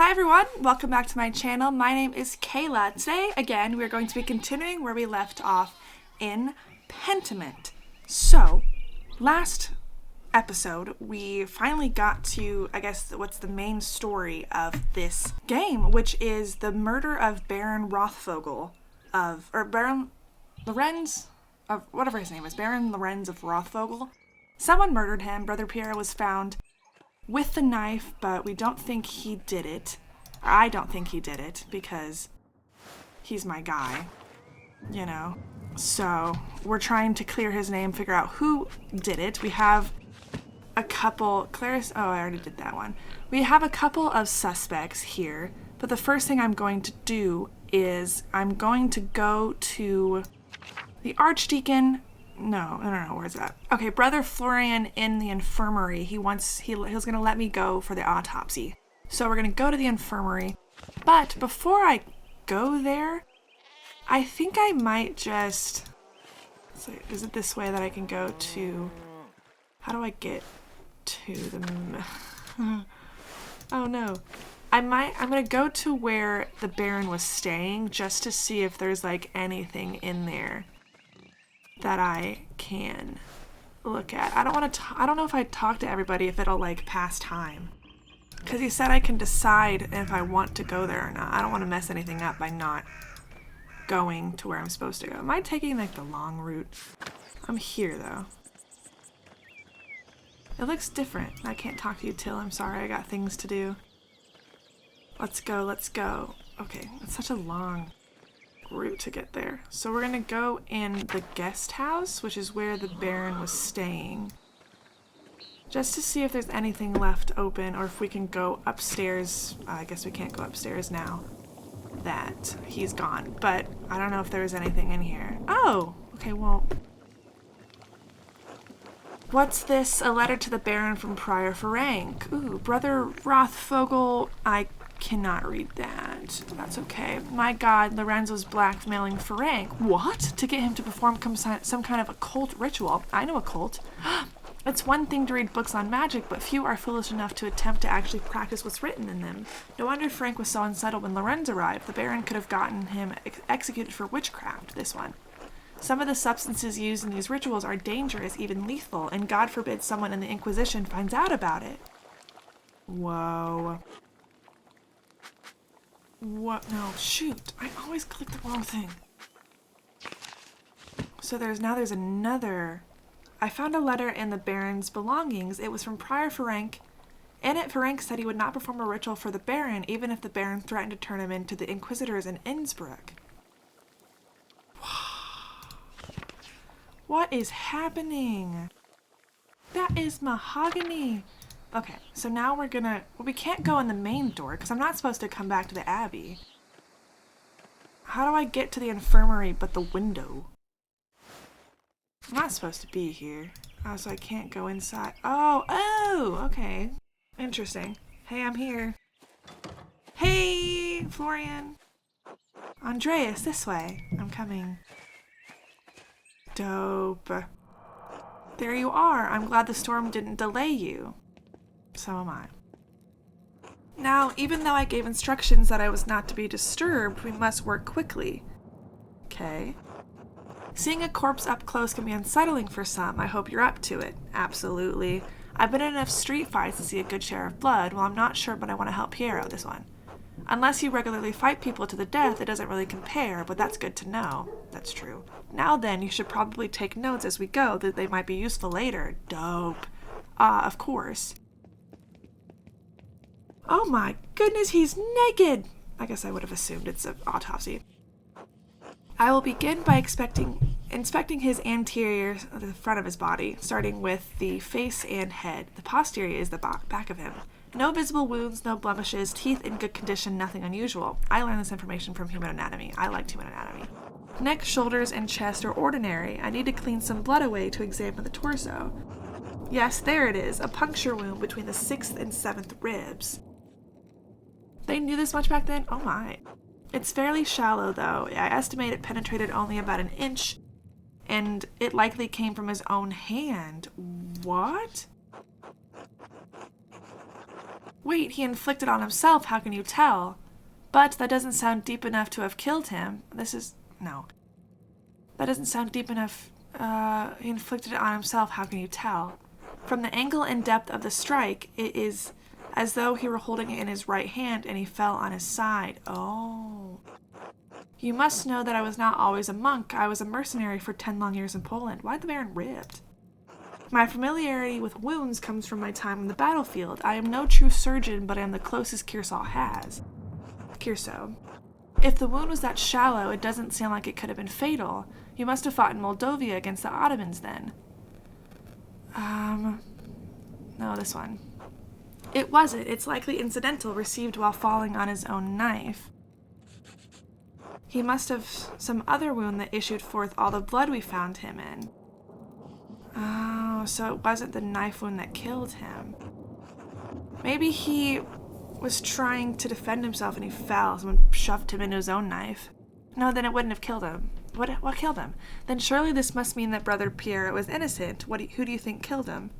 Hi everyone, welcome back to my channel. My name is Kayla. Today, again, we're going to be continuing where we left off in Pentiment. So, last episode, we finally got to, I guess, what's the main story of this game, which is the murder of Baron Baron Lorenz, of whatever his name is, Baron Lorenz of Rothvogel. Someone murdered him. Brother Pierre was found with the knife, but we don't think he did it. I don't think he did it because he's my guy, you know. So we're trying to clear his name, figure out who did it. We have a couple, Clarice, oh, I already did that one. We have a couple of suspects here, but the first thing I'm going to do is I'm going to go to the Archdeacon. No, where's that? Okay, Brother Florian in the infirmary. He was going to let me go for the autopsy. So we're going to go to the infirmary. But before I go there, I think I might just... So is it this way that I can go to... How do I get to the... Oh no. I'm going to go to where the Baron was staying just to see if there's like anything in there that I can look at. I don't know if I talk to everybody if it'll like pass time. Because he said I can decide if I want to go there or not. I don't want to mess anything up by not going to where I'm supposed to go. Am I taking like the long route? I'm here though. It looks different. I can't talk to you, Till. I'm sorry, I got things to do. Let's go. Okay, it's such a long route to get there. So we're gonna go in the guest house, which is where the Baron was staying, just to see if there's anything left open or if we can go upstairs. I guess we can't go upstairs now that he's gone, but I don't know if there's anything in here. Oh, okay, well, what's this? A letter to the Baron from Prior Ferenc. Ooh, Brother Rothvogel. I cannot read that. That's okay. My God, Lorenzo's blackmailing Ferenc. What? To get him to perform some kind of occult ritual. I know occult. It's one thing to read books on magic, but few are foolish enough to attempt to actually practice what's written in them. No wonder Ferenc was so unsettled when Lorenzo arrived. The Baron could have gotten him executed for witchcraft, this one. Some of the substances used in these rituals are dangerous, even lethal, and God forbid someone in the Inquisition finds out about it. Whoa. What? No, shoot. I always click the wrong thing. So there's another. I found a letter in the Baron's belongings. It was from Prior Ferenc. In it, Ferenc said he would not perform a ritual for the Baron, even if the Baron threatened to turn him into the Inquisitors in Innsbruck. What is happening? That is mahogany. Okay, so now we're gonna... Well, we can't go in the main door because I'm not supposed to come back to the Abbey. How do I get to the infirmary but the window? I'm not supposed to be here. Oh, so I can't go inside. Oh, okay. Interesting. Hey, I'm here. Hey, Florian. Andreas, this way. I'm coming. Dope. There you are. I'm glad the storm didn't delay you. So am I. Now, even though I gave instructions that I was not to be disturbed, we must work quickly. Okay. Seeing a corpse up close can be unsettling for some. I hope you're up to it. Absolutely. I've been in enough street fights to see a good share of blood. Well, I'm not sure, but I want to help Pierre out this one. Unless you regularly fight people to the death, it doesn't really compare, but that's good to know. That's true. Now then, you should probably take notes as we go, that they might be useful later. Dope. Of course. Oh my goodness, he's naked! I guess I would have assumed it's an autopsy. I will begin by inspecting his anterior, the front of his body, starting with the face and head. The posterior is the back of him. No visible wounds, no blemishes, teeth in good condition, nothing unusual. I learned this information from Human Anatomy. I liked Human Anatomy. Neck, shoulders, and chest are ordinary. I need to clean some blood away to examine the torso. Yes, there it is, a puncture wound between the 6th and 7th ribs. They knew this much back then? Oh my. It's fairly shallow though. I estimate it penetrated only about an inch, and it likely came from his own hand. What? Wait, he inflicted on himself, how can you tell? But that doesn't sound deep enough to have killed him. No. That doesn't sound deep enough. He inflicted it on himself, how can you tell? From the angle and depth of the strike, it is as though he were holding it in his right hand and he fell on his side. Oh. You must know that I was not always a monk. I was a mercenary for 10 long years in Poland. Why the Baron ripped? My familiarity with wounds comes from my time on the battlefield. I am no true surgeon, but I am the closest Kearsarge has. Kearsarge. If the wound was that shallow, it doesn't sound like it could have been fatal. You must have fought in Moldavia against the Ottomans then. No, this one. It wasn't. It's likely incidental, received while falling on his own knife. He must have some other wound that issued forth all the blood we found him in. Oh, so it wasn't the knife wound that killed him. Maybe he was trying to defend himself and he fell. Someone shoved him into his own knife. No, then it wouldn't have killed him. What killed him? Then surely this must mean that Brother Pierre was innocent. Who do you think killed him?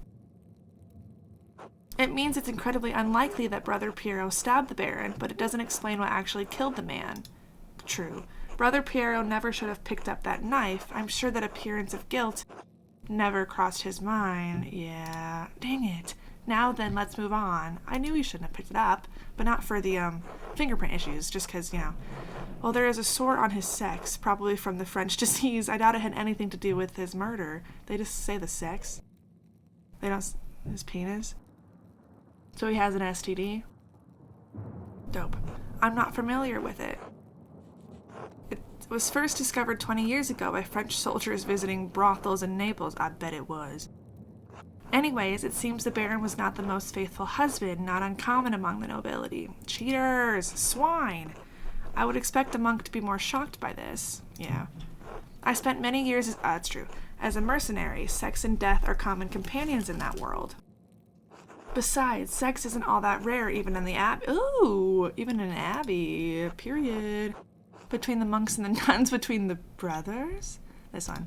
It means it's incredibly unlikely that Brother Piero stabbed the Baron, but it doesn't explain what actually killed the man. True. Brother Piero never should have picked up that knife. I'm sure that appearance of guilt never crossed his mind. Yeah. Dang it. Now then, let's move on. I knew he shouldn't have picked it up, but not for the, fingerprint issues, just because, Well, there is a sore on his sex, probably from the French disease. I doubt it had anything to do with his murder. They just say the sex. They don't... his penis. So he has an STD? Dope. I'm not familiar with it. It was first discovered 20 years ago by French soldiers visiting brothels in Naples. I bet it was. Anyways, it seems the Baron was not the most faithful husband, not uncommon among the nobility. Cheaters! Swine! I would expect a monk to be more shocked by this. Yeah. I spent many years it's true. As a mercenary, sex and death are common companions in that world. Besides, sex isn't all that rare even in the abbey. Ooh! Even in an abbey. Period. Between the monks and the nuns, between the brothers? This one.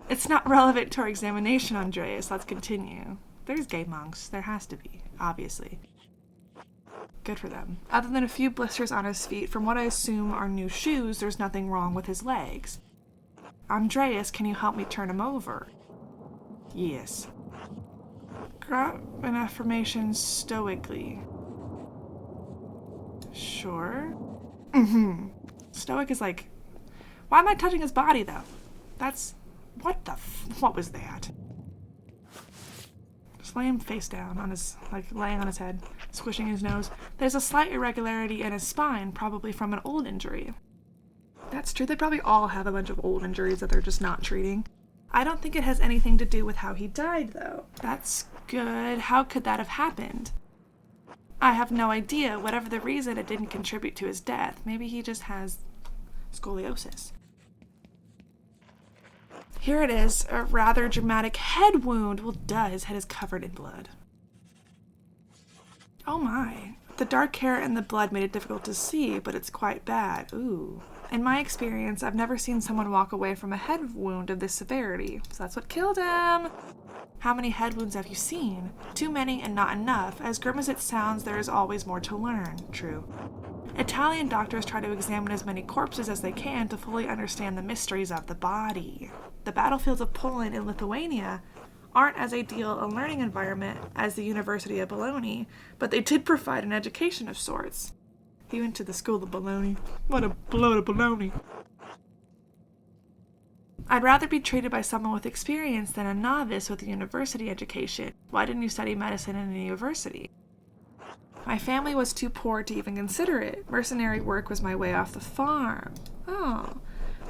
It's not relevant to our examination, Andreas. Let's continue. There's gay monks. There has to be, obviously. Good for them. Other than a few blisters on his feet, from what I assume are new shoes, there's nothing wrong with his legs. Andreas, can you help me turn him over? Yes. Grab an affirmation stoically. Sure. Stoic is like... Why am I touching his body, though? That's... What was that? Just lay him face down on his, laying on his head, squishing his nose. There's a slight irregularity in his spine, probably from an old injury. That's true. They probably all have a bunch of old injuries that they're just not treating. I don't think it has anything to do with how he died, though. That's good. How could that have happened? I have no idea. Whatever the reason, it didn't contribute to his death. Maybe he just has scoliosis. Here it is, a rather dramatic head wound. Well, duh, his head is covered in blood. Oh my. The dark hair and the blood made it difficult to see, but it's quite bad. Ooh. In my experience, I've never seen someone walk away from a head wound of this severity. So that's what killed him. How many head wounds have you seen? Too many and not enough. As grim as it sounds, there is always more to learn. True. Italian doctors try to examine as many corpses as they can to fully understand the mysteries of the body. The battlefields of Poland and Lithuania aren't as ideal a learning environment as the University of Bologna, but they did provide an education of sorts. He went to the school of Bologna. What a load of baloney. I'd rather be treated by someone with experience than a novice with a university education. Why didn't you study medicine in a university? My family was too poor to even consider it. Mercenary work was my way off the farm. Oh.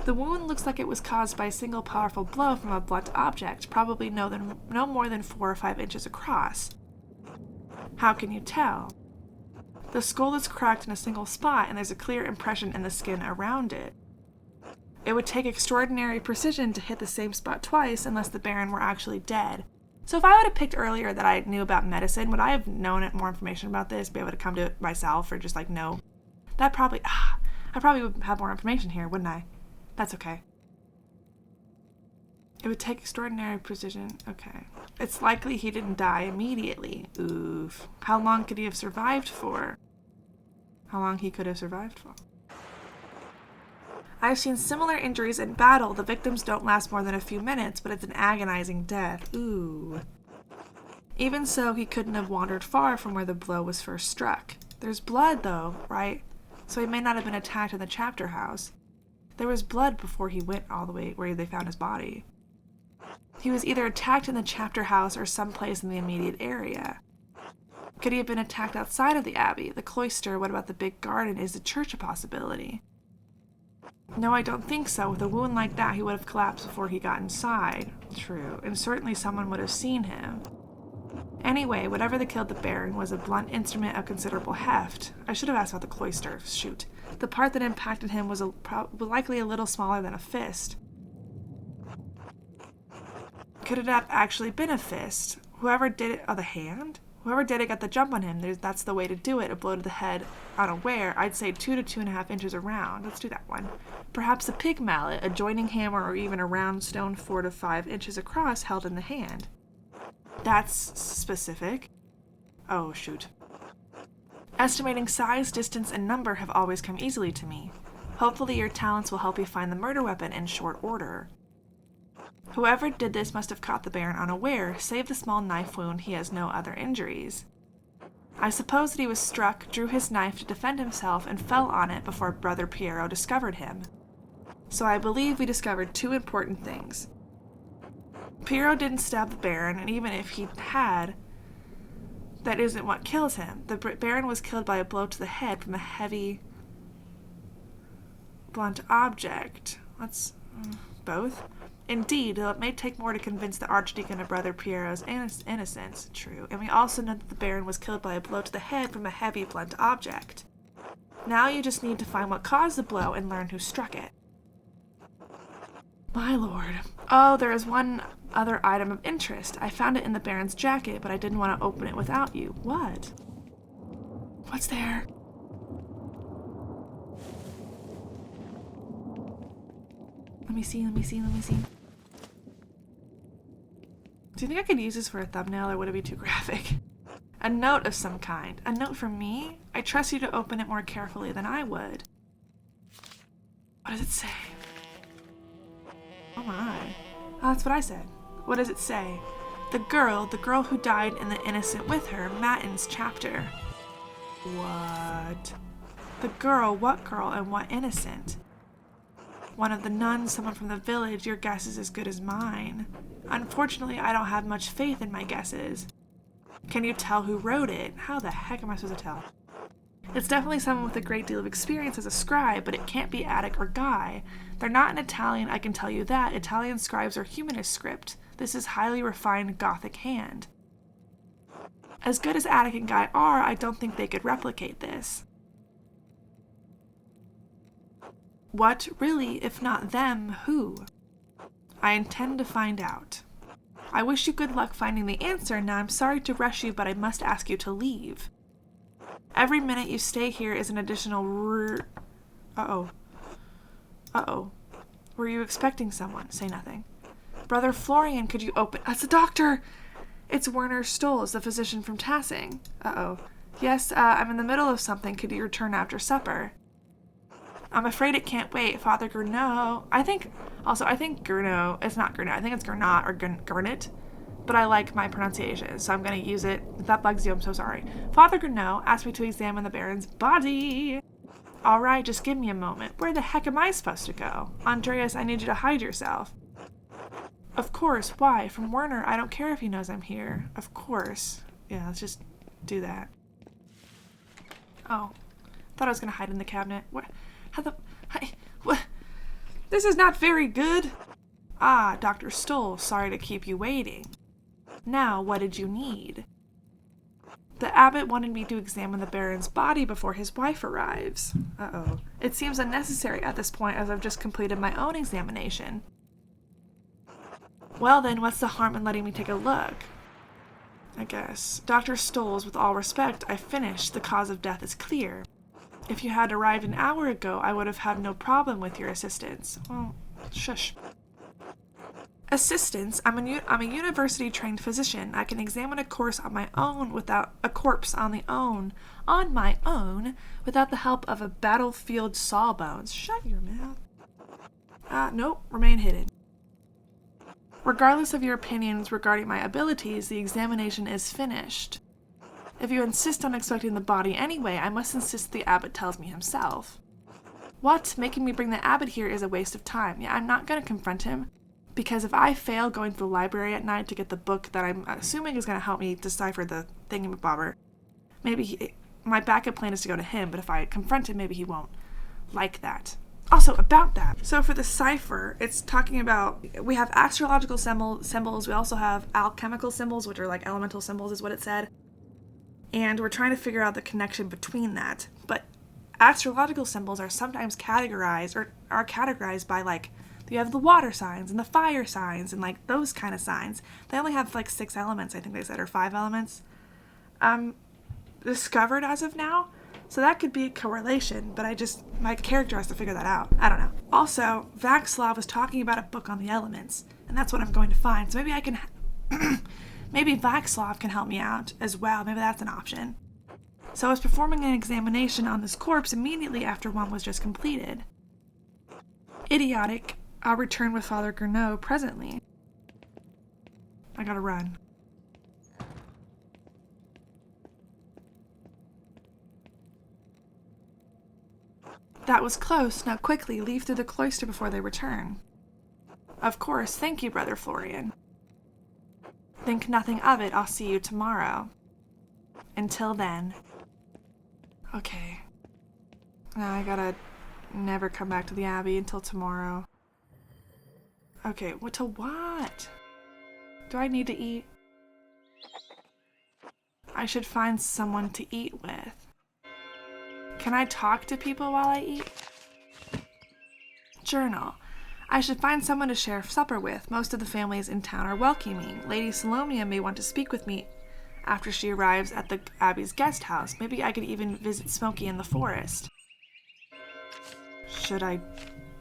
The wound looks like it was caused by a single powerful blow from a blunt object, probably no more than 4 or 5 inches across. How can you tell? The skull is cracked in a single spot, and there's a clear impression in the skin around it. It would take extraordinary precision to hit the same spot twice unless the Baron were actually dead. So if I would have picked earlier that I knew about medicine, would I have known more information about this, be able to come to it myself, or just know? I probably would have more information here, wouldn't I? That's okay. It would take extraordinary precision. Okay. It's likely he didn't die immediately. Oof. How long could he have survived for? How long he could have survived for? I've seen similar injuries in battle. The victims don't last more than a few minutes, but it's an agonizing death. Ooh. Even so, he couldn't have wandered far from where the blow was first struck. There's blood, though, right? So he may not have been attacked in the chapter house. There was blood before he went all the way where they found his body. He was either attacked in the chapter house or someplace in the immediate area. Could he have been attacked outside of the abbey? The cloister? What about the big garden? Is the church a possibility? No, I don't think so. With a wound like that, he would have collapsed before he got inside. True. And certainly someone would have seen him. Anyway, whatever that killed the Baron was a blunt instrument of considerable heft. I should have asked about the cloister. Shoot. The part that impacted him was likely a little smaller than a fist. Could it have actually been a fist? Whoever did it... Oh, the hand? Whoever did it got the jump on him. That's the way to do it. A blow to the head unaware. I'd say 2 to 2.5 inches around. Let's do that one. Perhaps a pig mallet, a joining hammer, or even a round stone 4 to 5 inches across held in the hand. That's specific. Oh, shoot. Estimating size, distance, and number have always come easily to me. Hopefully your talents will help you find the murder weapon in short order. Whoever did this must have caught the Baron unaware. Save the small knife wound, he has no other injuries. I suppose that he was struck, drew his knife to defend himself, and fell on it before Brother Piero discovered him. So I believe we discovered 2 important things. Piero didn't stab the Baron, and even if he had, that isn't what kills him. The Baron was killed by a blow to the head from a heavy, blunt object. That's both. Indeed, though it may take more to convince the Archdeacon of Brother Piero's innocence. True. And we also know that the Baron was killed by a blow to the head from a heavy, blunt object. Now you just need to find what caused the blow and learn who struck it. My lord. Oh, there is one other item of interest. I found it in the Baron's jacket, but I didn't want to open it without you. What? What's there? Let me see. Do you think I could use this for a thumbnail, or would it be too graphic? A note of some kind. A note from me? I trust you to open it more carefully than I would. What does it say? Oh my. Oh, that's what I said. What does it say? The girl who died and the innocent with her, Mattin's chapter. What? The girl, what girl, and what innocent? One of the nuns, someone from the village. Your guess is as good as mine. Unfortunately, I don't have much faith in my guesses. Can you tell who wrote it? How the heck am I supposed to tell? It's definitely someone with a great deal of experience as a scribe, but it can't be Attic or Guy. They're not in Italian, I can tell you that. Italian scribes are humanist script. This is highly refined Gothic hand. As good as Attic and Guy are, I don't think they could replicate this. What, really, if not them, who? I intend to find out. I wish you good luck finding the answer. Now I'm sorry to rush you, but I must ask you to leave. Every minute you stay here is an additional Uh-oh. Were you expecting someone? Say nothing. Brother Florian, could you open... That's the doctor! It's Werner Stolz, the physician from Tassing. Uh-oh. Yes, I'm in the middle of something. Could you return after supper? I'm afraid it can't wait. Father Gurnot. I think Gurnot. It's not Gurnot. I think it's Gurnot or Gurnit. But I like my pronunciation, so I'm going to use it. If that bugs you, I'm so sorry. Father Gurnot asked me to examine the Baron's body. All right, just give me a moment. Where the heck am I supposed to go? Andreas, I need you to hide yourself. Of course. Why? From Werner. I don't care if he knows I'm here. Of course. Yeah, let's just do that. Oh. Thought I was going to hide in the cabinet. What? What? This is not very good. Ah, Dr. Stoll, sorry to keep you waiting. Now, what did you need? The abbot wanted me to examine the Baron's body before his wife arrives. Uh-oh. It seems unnecessary at this point, as I've just completed my own examination. Well then, what's the harm in letting me take a look? I guess. Dr. Stolz, with all respect, I finished. The cause of death is clear. If you had arrived an hour ago, I would have had no problem with your assistance. Well, shush. Assistance. I'm a university-trained physician. I can examine a corpse on my own without the help of a battlefield sawbones. Shut your mouth. Nope. Remain hidden. Regardless of your opinions regarding my abilities, the examination is finished. If you insist on expecting the body anyway, I must insist the abbot tells me himself. What? Making me bring the abbot here is a waste of time. Yeah, I'm not going to confront him. Because if I fail going to the library at night to get the book that I'm assuming is going to help me decipher the thingamabobber, my backup plan is to go to him, but if I confront him, maybe he won't like that. Also, about that, so for the cipher, it's talking about, we have astrological symbols, we also have alchemical symbols, which are like elemental symbols is what it said, and we're trying to figure out the connection between that, but astrological symbols are sometimes categorized by like, you have the water signs and the fire signs and like those kind of signs. They only have like 6 elements, I think they said, or 5 elements discovered as of now. So that could be a correlation, but my character has to figure that out. I don't know. Also, Vaxlav was talking about a book on the elements, and that's what I'm going to find. So maybe I can, maybe Vaxlav can help me out as well. Maybe that's an option. So I was performing an examination on this corpse immediately after one was just completed. Idiotic. I'll return with Father Gurneau presently. I gotta run. That was close. Now quickly, leave through the cloister before they return. Of course. Thank you, Brother Florian. Think nothing of it. I'll see you tomorrow. Until then. Okay. Now I gotta never come back to the Abbey until tomorrow. Okay, what? Do I need to eat? I should find someone to eat with. Can I talk to people while I eat? Journal. I should find someone to share supper with. Most of the families in town are welcoming. Lady Salomia may want to speak with me after she arrives at the Abbey's guest house. Maybe I could even visit Smokey in the forest. Should I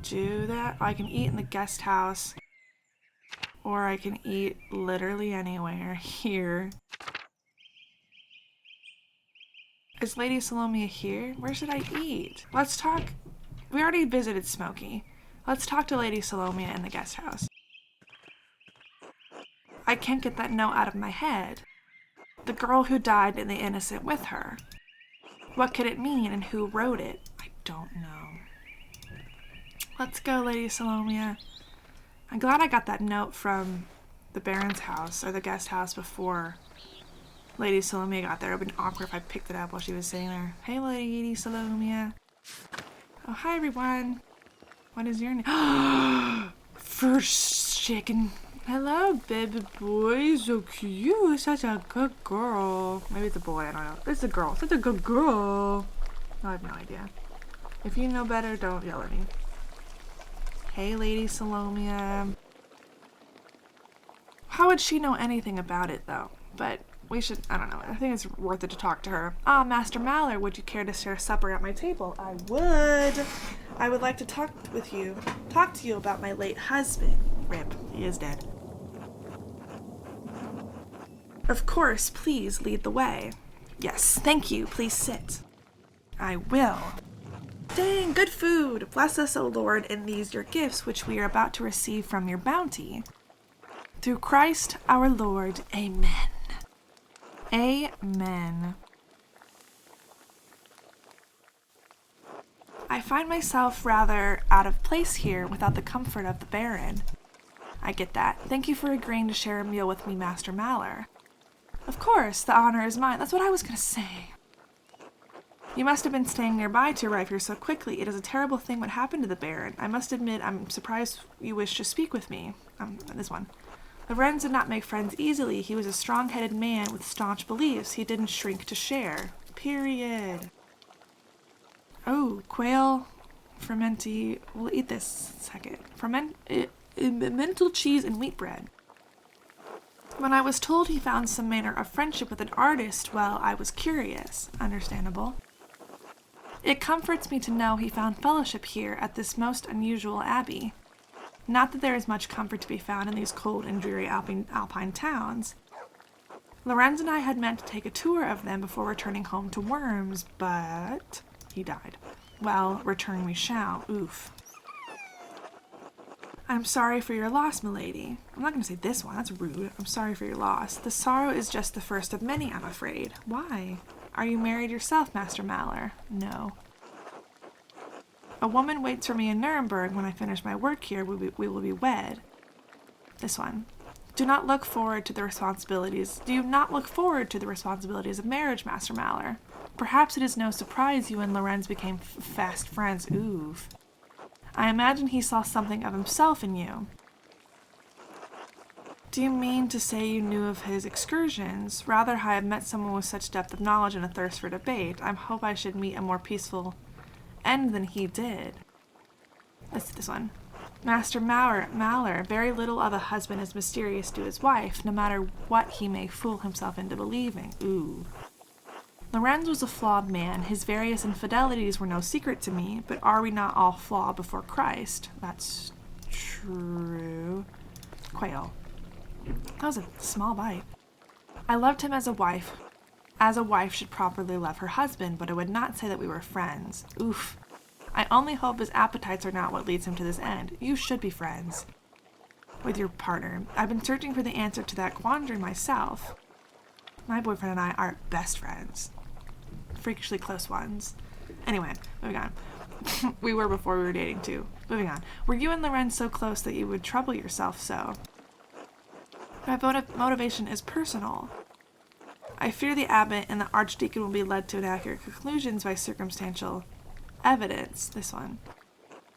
do that? I can eat in the guest house, or I can eat literally anywhere here. Is Lady Salomia here? Where should I eat? Let's talk. We already visited Smokey. Let's talk to Lady Salomia in the guest house. I can't get that note out of my head. The girl who died and the innocent with her. What could it mean and who wrote it? I don't know. Let's go, Lady Salomia. I'm glad I got that note from the Baron's house, or the guest house, before Lady Salomia got there. It would have been awkward if I picked it up while she was sitting there. Hey, Lady Salomia. Oh, hi, everyone. What is your name? First chicken. Hello, baby boy. So cute. Such a good girl. Maybe it's a boy. I don't know. It's a girl. Such a good girl. I have no idea. If you know better, don't yell at me. Hey, Lady Salomia. How would she know anything about it, though? But we should, I don't know. I think it's worth it to talk to her. Ah, Master Maler, would you care to share supper at my table? I would. I would like to talk to you about my late husband. Rip, he is dead. Of course, please lead the way. Yes, thank you. Please sit. I will. Dang, good food. Bless us, O Lord, in these your gifts, which we are about to receive from your bounty. Through Christ our Lord. Amen. Amen. I find myself rather out of place here without the comfort of the Baron. I get that. Thank you for agreeing to share a meal with me, Master Maler. Of course, the honor is mine. That's what I was going to say. You must have been staying nearby to arrive here so quickly. It is a terrible thing what happened to the Baron. I must admit, I'm surprised you wish to speak with me. This one. The Wrens did not make friends easily. He was a strong-headed man with staunch beliefs. He didn't shrink to share. Period. Oh, quail, fermenti. We'll eat this second. Mental cheese and wheat bread. When I was told he found some manner of friendship with an artist, well, I was curious. Understandable. It comforts me to know he found fellowship here at this most unusual abbey. Not that there is much comfort to be found in these cold and dreary alpine towns. Lorenz and I had meant to take a tour of them before returning home to Worms, but he died. Well, return we shall. Oof. I'm sorry for your loss, milady. I'm not going to say this one. That's rude. I'm sorry for your loss. The sorrow is just the first of many, I'm afraid. Why? Are you married yourself, Master Maler? No. A woman waits for me in Nuremberg. When I finish my work here, we will be wed. This one. Do you not look forward to the responsibilities of marriage, Master Maler? Perhaps it is no surprise you and Lorenz became fast friends. Oof. I imagine he saw something of himself in you. Do you mean to say you knew of his excursions? Rather, I have met someone with such depth of knowledge and a thirst for debate. I hope I should meet a more peaceful end than he did. Let's see this one. Master Maler, very little of a husband is mysterious to his wife, no matter what he may fool himself into believing. Ooh. Lorenz was a flawed man. His various infidelities were no secret to me, but are we not all flawed before Christ? That's true. Quail. That was a small bite. I loved him as a wife. As a wife should properly love her husband, but I would not say that we were friends. Oof. I only hope his appetites are not what leads him to this end. You should be friends with your partner. I've been searching for the answer to that quandary myself. My boyfriend and I are best friends. Freakishly close ones. Anyway, moving on. We were before we were dating too. Moving on. Were you and Lorenz so close that you would trouble yourself so? My motivation is personal. I fear the abbot and the archdeacon will be led to inaccurate conclusions by circumstantial evidence. This one.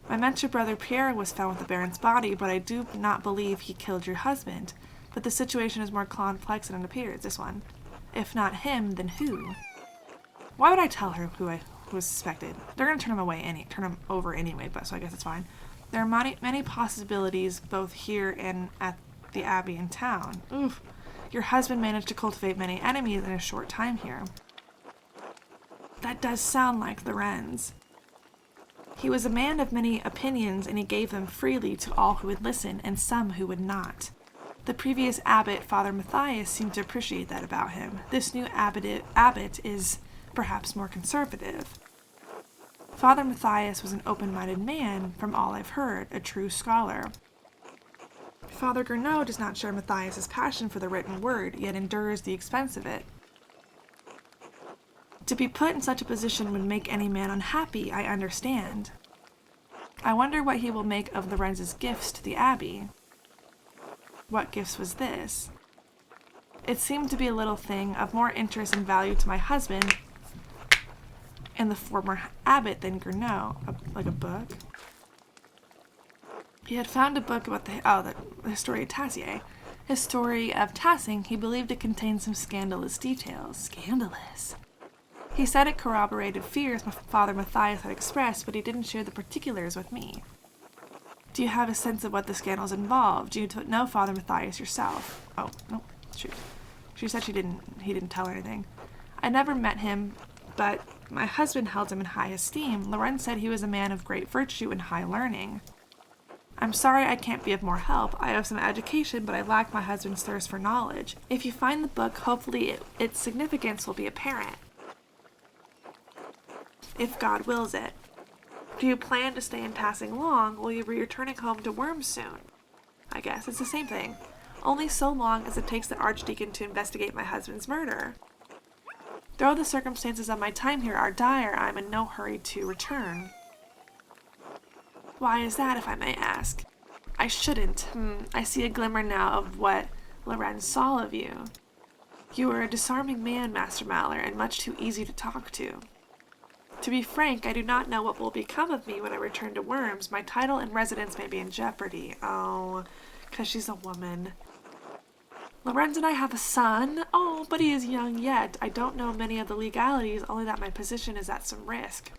My mentor brother Pierre was found with the Baron's body, but I do not believe he killed your husband. But the situation is more complex than it appears. This one. If not him, then who? Why would I tell her who was suspected? They're going to turn him over anyway, but so I guess it's fine. There are many possibilities both here and at the abbey in town. Oof. Your husband managed to cultivate many enemies in a short time here. That does sound like Lorenz. He was a man of many opinions, and he gave them freely to all who would listen, and some who would not. The previous abbot, Father Matthias, seemed to appreciate that about him. This new abbot is perhaps more conservative. Father Matthias was an open-minded man, from all I've heard, a true scholar. Father Gernot does not share Matthias's passion for the written word, yet endures the expense of it. To be put in such a position would make any man unhappy, I understand. I wonder what he will make of Lorenz's gifts to the abbey. What gifts was this? It seemed to be a little thing of more interest and value to my husband and the former abbot than Gernot, like a book. He had found a book about the history of Tassier. His story of Tassing, he believed it contained some scandalous details. Scandalous. He said it corroborated fears Father Matthias had expressed, but he didn't share the particulars with me. Do you have a sense of what the scandals involved? Do you know Father Matthias yourself? Oh, no, shoot. She said he didn't tell her anything. I never met him, but my husband held him in high esteem. Lorenz said he was a man of great virtue and high learning. I'm sorry I can't be of more help. I have some education, but I lack my husband's thirst for knowledge. If you find the book, hopefully its significance will be apparent. If God wills it. Do you plan to stay in Tassing long? Will you be returning home to Worms soon? I guess it's the same thing. Only so long as it takes the archdeacon to investigate my husband's murder. Though the circumstances of my time here are dire, I am in no hurry to return. Why is that, if I may ask? I shouldn't. I see a glimmer now of what Lorenz saw of you. You are a disarming man, Master Maler, and much too easy to talk to. To be frank, I do not know what will become of me when I return to Worms. My title and residence may be in jeopardy. Oh, 'cause she's a woman. Lorenz and I have a son. Oh, but he is young yet. I don't know many of the legalities, only that my position is at some risk.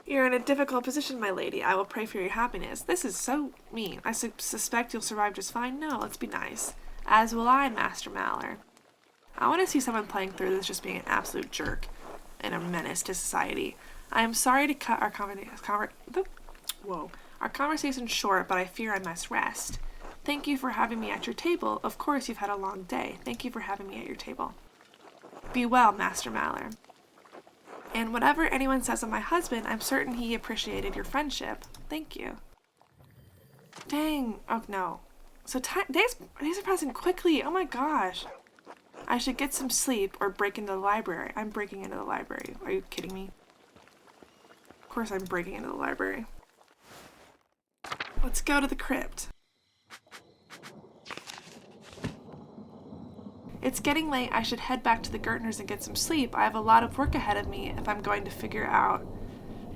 You're in a difficult position, my lady. I will pray for your happiness. This is so mean. I suspect you'll survive just fine. No, let's be nice. As will I, Master Maler. I want to see someone playing through this just being an absolute jerk and a menace to society. I am sorry to cut our Our conversation's short, but I fear I must rest. Thank you for having me at your table. Of course you've had a long day. Thank you for having me at your table. Be well, Master Maler. And whatever anyone says of my husband, I'm certain he appreciated your friendship. Thank you. Dang. Oh, no. So days are passing quickly. Oh my gosh. I should get some sleep or break into the library. I'm breaking into the library. Are you kidding me? Of course I'm breaking into the library. Let's go to the crypt. It's getting late. I should head back to the Gertners and get some sleep. I have a lot of work ahead of me if I'm going to figure out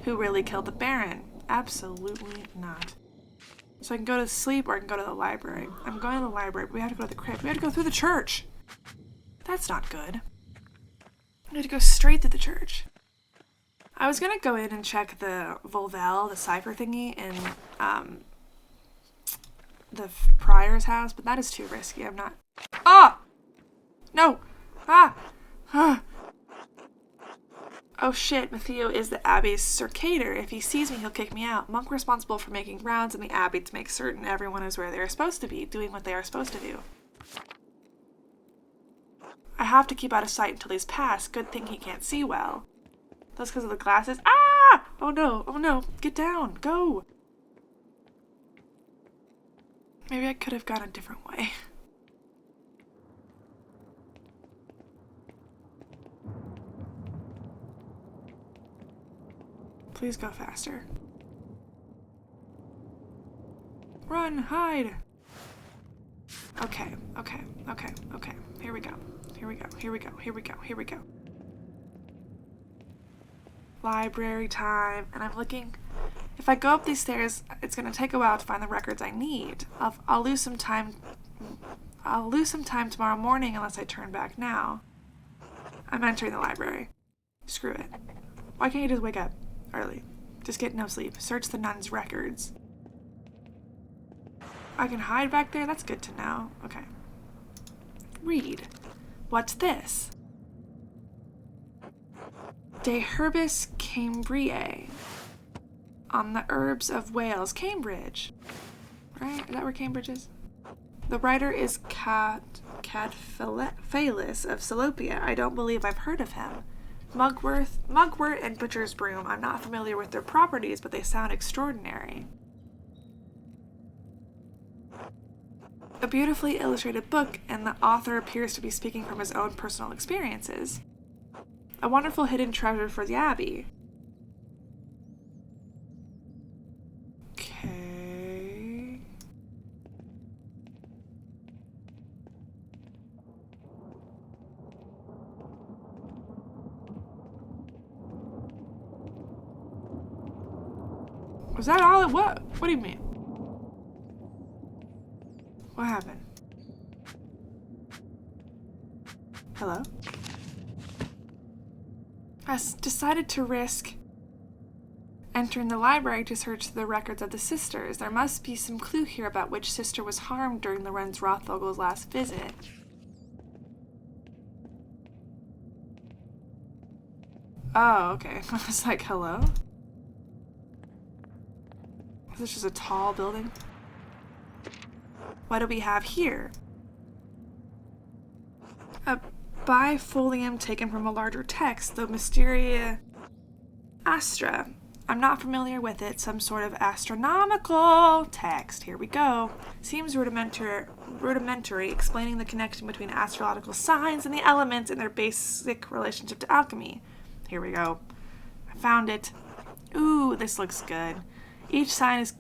who really killed the Baron. Absolutely not. So I can go to sleep or I can go to the library. I'm going to the library, but we have to go to the crypt. We have to go through the church. That's not good. We have to go straight to the church. I was going to go in and check the Volvel, the cipher thingy, in the prior's house, but that is too risky. I'm not... Ah! No! Ah! Ah! Oh shit, Matteo is the Abbey's circator. If he sees me, he'll kick me out. Monk responsible for making rounds in the Abbey to make certain everyone is where they are supposed to be, doing what they are supposed to do. I have to keep out of sight until he's passed. Good thing he can't see well. That's because of the glasses. Ah! Oh no, oh no. Get down, go! Maybe I could have gone a different way. Please go faster. Run, hide! Okay. Here we go. Here we go. Library time. And I'm looking... If I go up these stairs, it's going to take a while to find the records I need. I'll lose some time... I'll lose some time tomorrow morning unless I turn back now. I'm entering the library. Screw it. Why can't you just wake up early? Just get no sleep. Search the nuns' records. I can hide back there? That's good to know. Okay. Read. What's this? De Herbis Cambriae. On the herbs of Wales. Cambridge. Right? Is that where Cambridge is? The writer is Cadphalis of Salopia. I don't believe I've heard of him. Mugwort and Butcher's Broom. I'm not familiar with their properties, but they sound extraordinary. A beautifully illustrated book, and the author appears to be speaking from his own personal experiences. A wonderful hidden treasure for the Abbey. Okay. Was that all it was? What do you mean? What happened? Hello? I decided to risk entering the library to search the records of the sisters. There must be some clue here about which sister was harmed during Lorenz Rothvogel's last visit. Oh, okay. I was like, hello? Is this just a tall building? What do we have here? A bifolium taken from a larger text, the Mysteria Astra. I'm not familiar with it. Some sort of astronomical text. Here we go. Seems rudimentary, explaining the connection between astrological signs and the elements and their basic relationship to alchemy. Here we go. I found it. Ooh, this looks good. Each sign is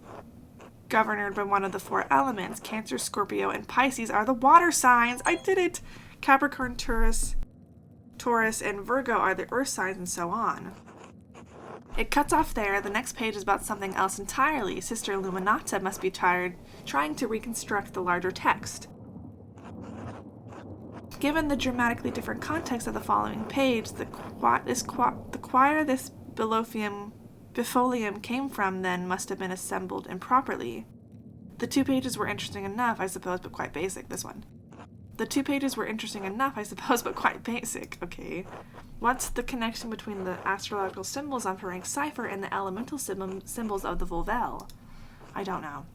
governed by one of the four elements. Cancer, Scorpio, and Pisces are the water signs. I did it! Capricorn, Taurus, and Virgo are the earth signs, and so on. It cuts off there. The next page is about something else entirely. Sister Illuminata must be trying to reconstruct the larger text. Given the dramatically different context of the following page, the choir this bifolium came from then must have been assembled improperly. The 2 pages were interesting enough, I suppose, but quite basic. This one. The 2 pages were interesting enough, I suppose, but quite basic. Okay. What's the connection between the astrological symbols on Ferenc's cipher and the elemental symbols of the Volvel? I don't know.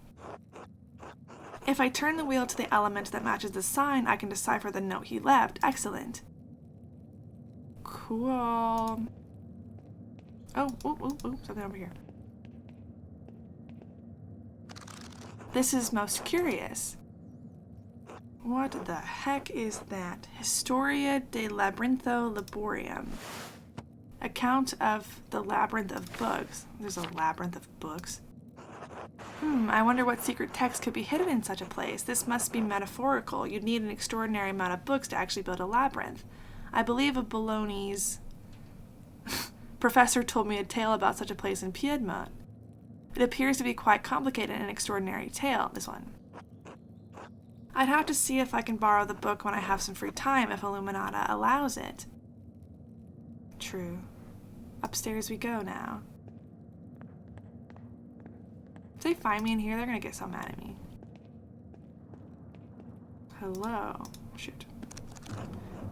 If I turn the wheel to the element that matches the sign, I can decipher the note he left. Excellent. Cool. Oh, something over here. This is most curious. What the heck is that? Historia de Labyrintho Laborium. Account of the labyrinth of books. There's a labyrinth of books. I wonder what secret text could be hidden in such a place. This must be metaphorical. You'd need an extraordinary amount of books to actually build a labyrinth. I believe a Bologna's professor told me a tale about such a place in Piedmont. It appears to be quite complicated and an extraordinary tale, this one. I'd have to see if I can borrow the book when I have some free time, if Illuminata allows it. True. Upstairs we go now. If they find me in here, they're gonna get so mad at me. Hello. Shoot.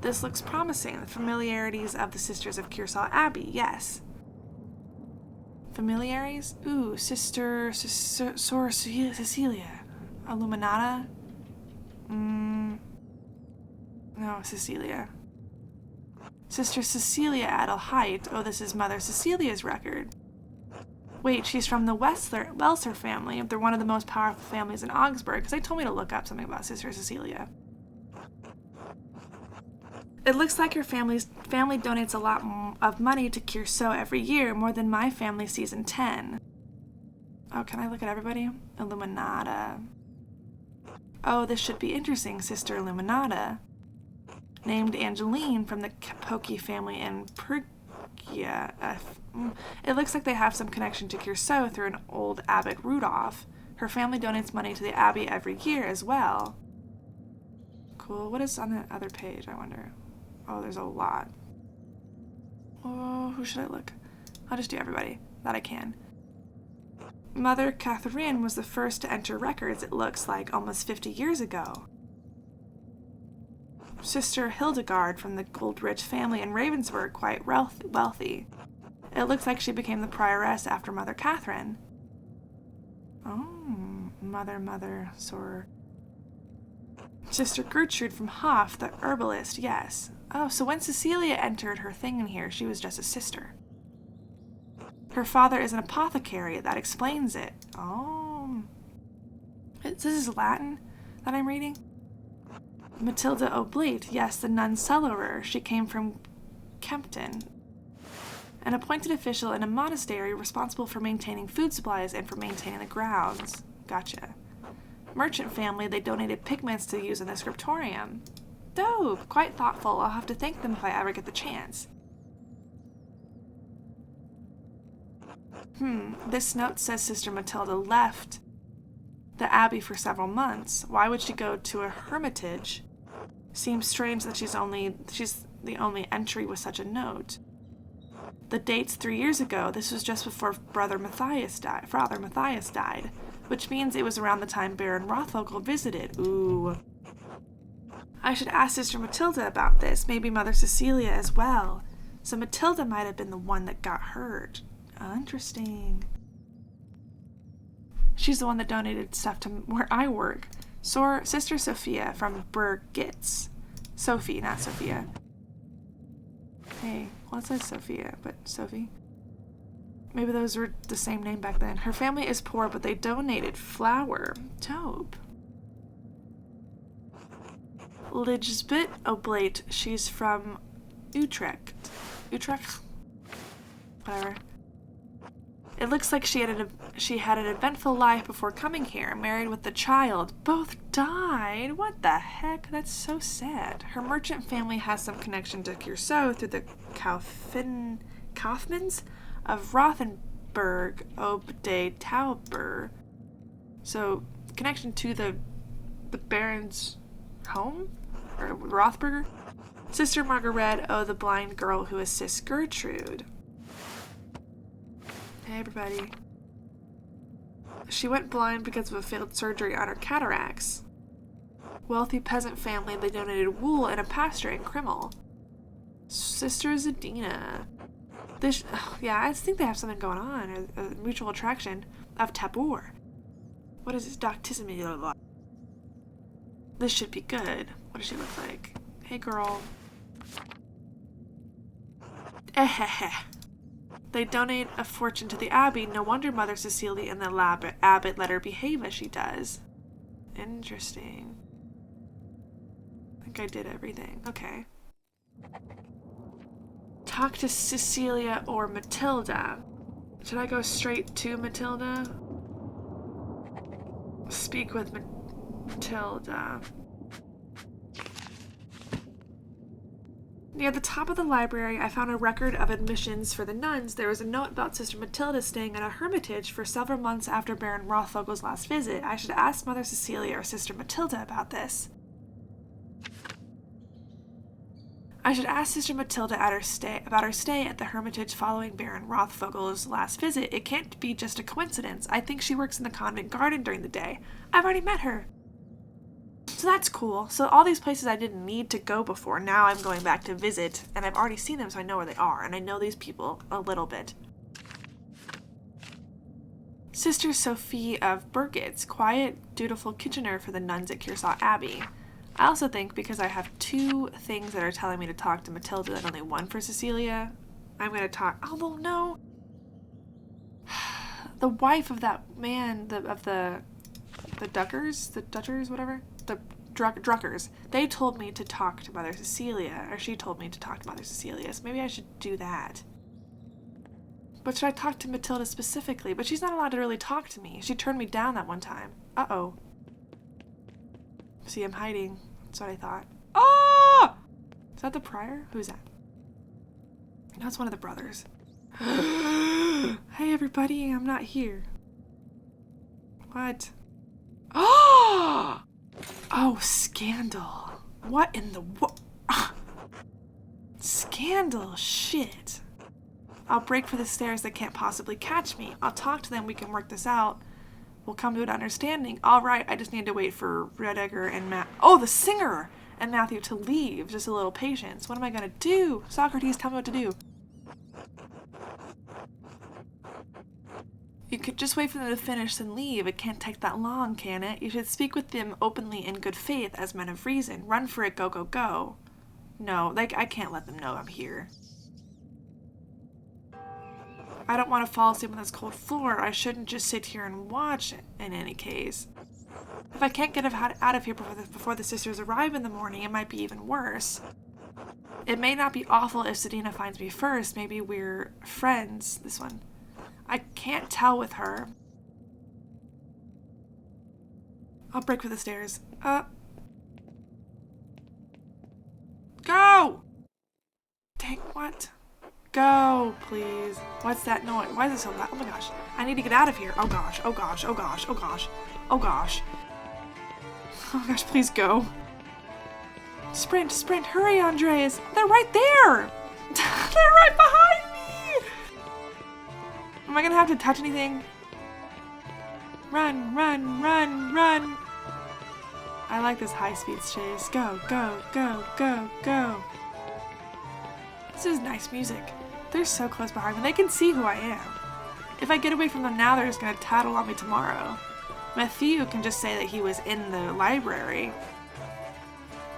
This looks promising. The familiarities of the Sisters of Kearsarge Abbey, yes. Familiaries? Ooh, Sister Cecilia. Illuminata? No, Cecilia. Sister Cecilia Adelheid. Oh, this is Mother Cecilia's record. Wait, she's from the Welser family. They're one of the most powerful families in Augsburg, because they told me to look up something about Sister Cecilia. It looks like your family donates a lot of money to Kearsarge every year, more than my family season 10. Oh, can I look at everybody? Illuminata. Oh, this should be interesting, Sister Illuminata. Named Angeline from the Capochi family in Pergia. It looks like they have some connection to Kearsarge through an old abbot Rudolph. Her family donates money to the abbey every year as well. Cool. What is on the other page, I wonder? Oh, there's a lot. Oh, who should I look? I'll just do everybody that I can. Mother Catherine was the first to enter records, it looks like, almost 50 years ago. Sister Hildegard from the Goldrich family in Ravensburg, quite wealthy. It looks like she became the prioress after Mother Catherine. Oh, Mother, Sor. Sister Gertrude from Hoff, the herbalist, yes. Oh, so when Cecilia entered her thing in here, she was just a sister. Her father is an apothecary, that explains it. Oh. This is Latin that I'm reading? Matilda Oblate, yes, the nun cellarer. She came from Kempton. An appointed official in a monastery responsible for maintaining food supplies and for maintaining the grounds. Gotcha. Merchant family, they donated pigments to use in the scriptorium. Dope! Quite thoughtful. I'll have to thank them if I ever get the chance. This note says Sister Matilda left the abbey for several months. Why would she go to a hermitage? Seems strange that she's the only entry with such a note. The date's 3 years ago. This was just before Father Matthias died, which means it was around the time Baron Rothvogel visited. Ooh. I should ask Sister Matilda about this, maybe Mother Cecilia as well. So Matilda might have been the one that got hurt. Interesting. She's the one that donated stuff to where I work. Sister Sophia from Burgitz. Sophie, not Sophia. Hey, well it says Sophia, but Sophie. Maybe those were the same name back then. Her family is poor, but they donated flour. Dope. Ligsbeth Oblate. She's from Utrecht. Whatever. It looks like she had an eventful life before coming here, married with a child. Both died? What the heck? That's so sad. Her merchant family has some connection to Kearsarge through the Kaufmans of Rothenburg ob de Tauber. So, connection to the Baron's home? Or Rothberger? Sister Margaret, the blind girl who assists Gertrude. Hey, everybody. She went blind because of a failed surgery on her cataracts. Wealthy peasant family, they donated wool and a pasture in Krimmel. Sister Zadina. I think they have something going on, a mutual attraction of Tabor. What is this? Doctism. This should be good. What does she look like? Hey, girl. They donate a fortune to the abbey. No wonder Mother Cecilia and the abbot let her behave as she does. Interesting. I think I did everything. Okay. Talk to Cecilia or Matilda. Should I go straight to Matilda? Speak with Matilda. Near the top of the library, I found a record of admissions for the nuns. There was a note about Sister Matilda staying at a hermitage for several months after Baron Rothvogel's last visit. I should ask Mother Cecilia or Sister Matilda about this. I should ask Sister Matilda about her stay at the hermitage following Baron Rothvogel's last visit. It can't be just a coincidence. I think she works in the convent garden during the day. I've already met her. So that's cool. So all these places I didn't need to go before, now I'm going back to visit, and I've already seen them, so I know where they are, and I know these people a little bit. Sister Sophie of Burgitz, quiet, dutiful kitchener for the nuns at Kearsarge Abbey. I also think because I have 2 things that are telling me to talk to Matilda and only 1 for Cecilia, I'm going to talk. Although, no. The wife of that man, the Dutchers, whatever? The Druckers. They told me to talk to Mother Cecilia, or she told me to talk to Mother Cecilia, so maybe I should do that. But should I talk to Matilda specifically? But she's not allowed to really talk to me. She turned me down that one time. Uh-oh. See, I'm hiding. That's what I thought. Oh! Is that the prior? Who's that? No, it's one of the brothers. Hey, everybody, I'm not here. What? Oh! Oh, scandal. What in the Scandal, shit. I'll break for the stairs that can't possibly catch me. I'll talk to them, we can work this out. We'll come to an understanding. Alright, I just need to wait for Redegger and the singer! And Matthew to leave. Just a little patience. What am I gonna do? Socrates, tell me what to do. You could just wait for them to finish and leave. It can't take that long, can it? You should speak with them openly in good faith as men of reason. Run for it, go, go, go. No, I can't let them know I'm here. I don't want to fall asleep on this cold floor. I shouldn't just sit here and watch in any case. If I can't get out of here before the sisters arrive in the morning, it might be even worse. It may not be awful if Sedina finds me first. Maybe we're friends. This one. I can't tell with her. I'll break for the stairs. Go! Dang, what? Go, please. What's that noise? Why is it so loud? Oh my gosh. I need to get out of here. Oh gosh, oh gosh, oh gosh, oh gosh, oh gosh. Oh my gosh, please go. Sprint, sprint, hurry, Andreas. They're right there. They're right behind me. Am I gonna have to touch anything? Run, run, run, run. I like this high-speed chase. Go, go, go, go, go. This is nice music. They're so close behind me. They can see who I am. If I get away from them now, they're just gonna tattle on me tomorrow. Matthew can just say that he was in the library.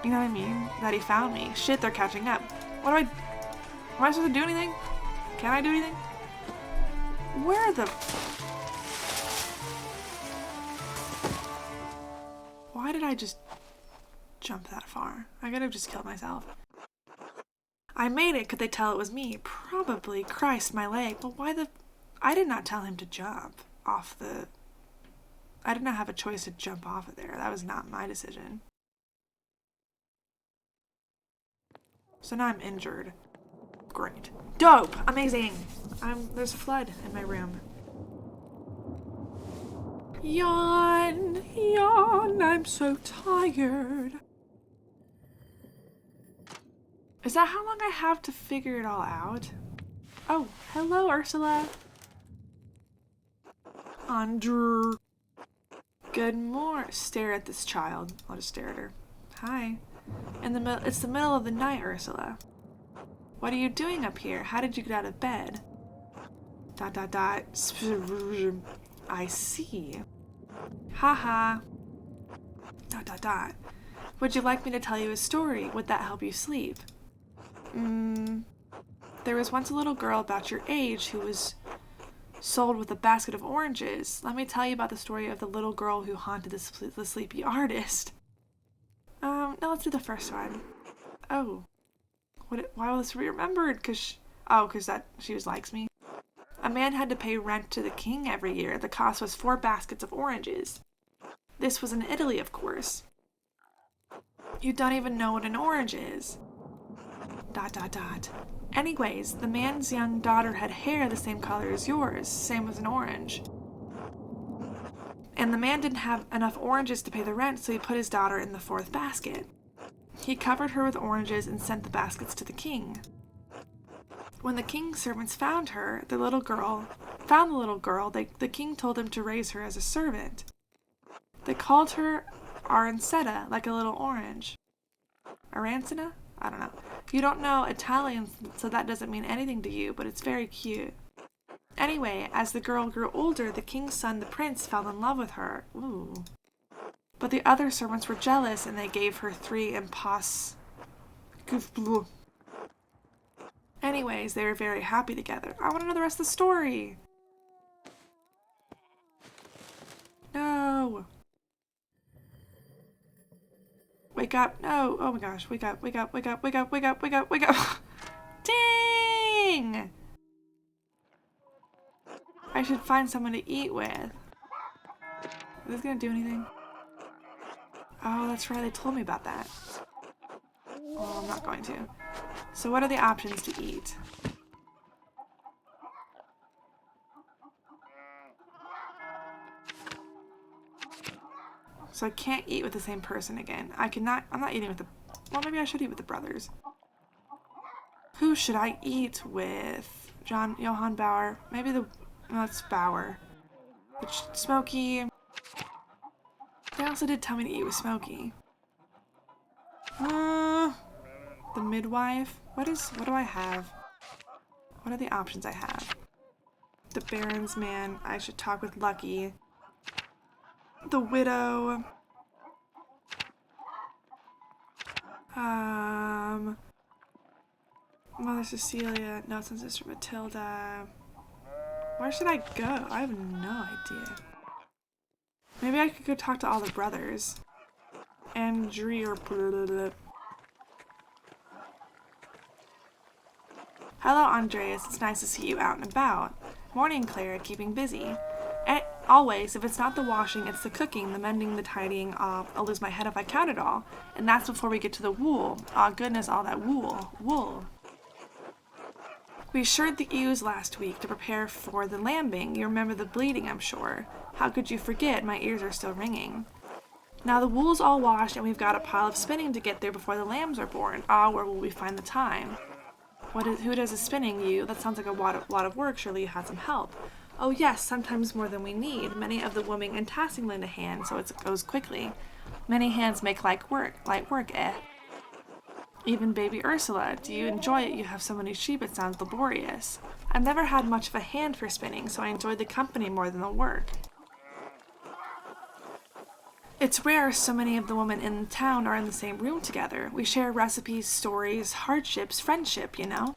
You know what I mean? That he found me. Shit, they're catching up. Am I supposed to do anything? Can I do anything? Where the... Why did I just jump that far? I could have just killed myself. I made it. Could they tell it was me? Probably. Christ, my leg. But why the... I did not tell him to jump off the... I did not have a choice to jump off of there. That was not my decision. So now I'm injured. Great. Dope! Amazing! There's a flood in my room. Yawn! Yawn! I'm so tired. Is that how long I have to figure it all out? Oh, hello, Ursula. Andrew. Good morning. Stare at this child. I'll just stare at her. Hi. It's the middle of the night, Ursula. What are you doing up here? How did you get out of bed? ... I see. Haha. Dot dot dot. Would you like me to tell you a story? Would that help you sleep? There was once a little girl about your age who was sold with a basket of oranges. Let me tell you about the story of the little girl who haunted the sleepy artist. No, let's do the first one. Oh. Why will this be remembered? Because she likes me. A man had to pay rent to the king every year. The cost was 4 baskets of oranges. This was in Italy, of course. You don't even know what an orange is. ... Anyways, the man's young daughter had hair the same color as yours, same as an orange. And the man didn't have enough oranges to pay the rent, so he put his daughter in the 4th basket. He covered her with oranges and sent the baskets to the king. When the king's servants found the little girl, the king told them to raise her as a servant. They called her Arancetta, like a little orange. Arancina? I don't know. You don't know Italian, so that doesn't mean anything to you, but it's very cute. Anyway, as the girl grew older, the king's son, the prince, fell in love with her. Ooh. But the other servants were jealous, and they gave her 3 Anyways, they were very happy together. I want to know the rest of the story. No. Wake up. No. Oh my gosh. Wake up. Wake up. Wake up. Wake up. Wake up. Wake up. Wake up. Dang! I should find someone to eat with. Is this gonna do anything? Oh, that's right. They told me about that. Oh, I'm not going to. So what are the options to eat? So I can't eat with the same person again. I'm not eating with well, maybe I should eat with the brothers. Who should I eat with? Johann Bauer. Maybe no, it's Bauer. Which, Smokey. They also did tell me to eat with Smokey. The midwife. What do I have? What are the options I have? The Baron's man. I should talk with Lucky. The widow. Mother Cecilia. Nelson's sister Matilda. Where should I go? I have no idea. Maybe I could go talk to all the brothers. Hello, Andreas. It's nice to see you out and about. Morning, Clara. Keeping busy. Always, if it's not the washing, it's the cooking, the mending, the tidying. I'll lose my head if I count it all. And that's before we get to the wool. Aw, goodness, all that wool. Wool. We shirred the ewes last week to prepare for the lambing. You remember the bleating, I'm sure. How could you forget? My ears are still ringing. Now the wool's all washed, and we've got a pile of spinning to get there before the lambs are born. Ah, where will we find the time? Who does the spinning? You? That sounds like a lot of work. Surely you had some help. Oh yes, sometimes more than we need. Many of the wombing and tassing lend a hand, so it goes quickly. Many hands make light work, eh? Even baby Ursula, do you enjoy it? You have so many sheep, it sounds laborious. I've never had much of a hand for spinning, so I enjoy the company more than the work. It's rare so many of the women in town are in the same room together. We share recipes, stories, hardships, friendship, you know?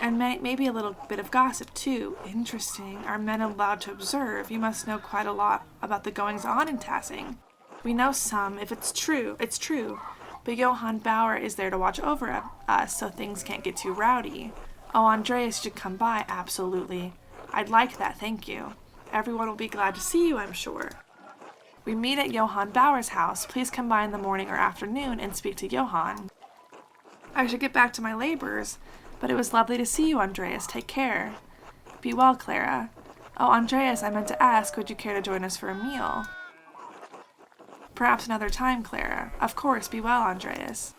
And maybe a little bit of gossip, too. Interesting. Are men allowed to observe? You must know quite a lot about the goings-on in Tassing. We know some. If it's true, it's true. But Johann Bauer is there to watch over us, so things can't get too rowdy. Oh, Andreas should come by, absolutely. I'd like that, thank you. Everyone will be glad to see you, I'm sure. We meet at Johann Bauer's house. Please come by in the morning or afternoon and speak to Johann. I should get back to my labors. But it was lovely to see you, Andreas. Take care. Be well, Clara. Oh, Andreas, I meant to ask, would you care to join us for a meal? Perhaps another time, Clara. Of course, be well, Andreas.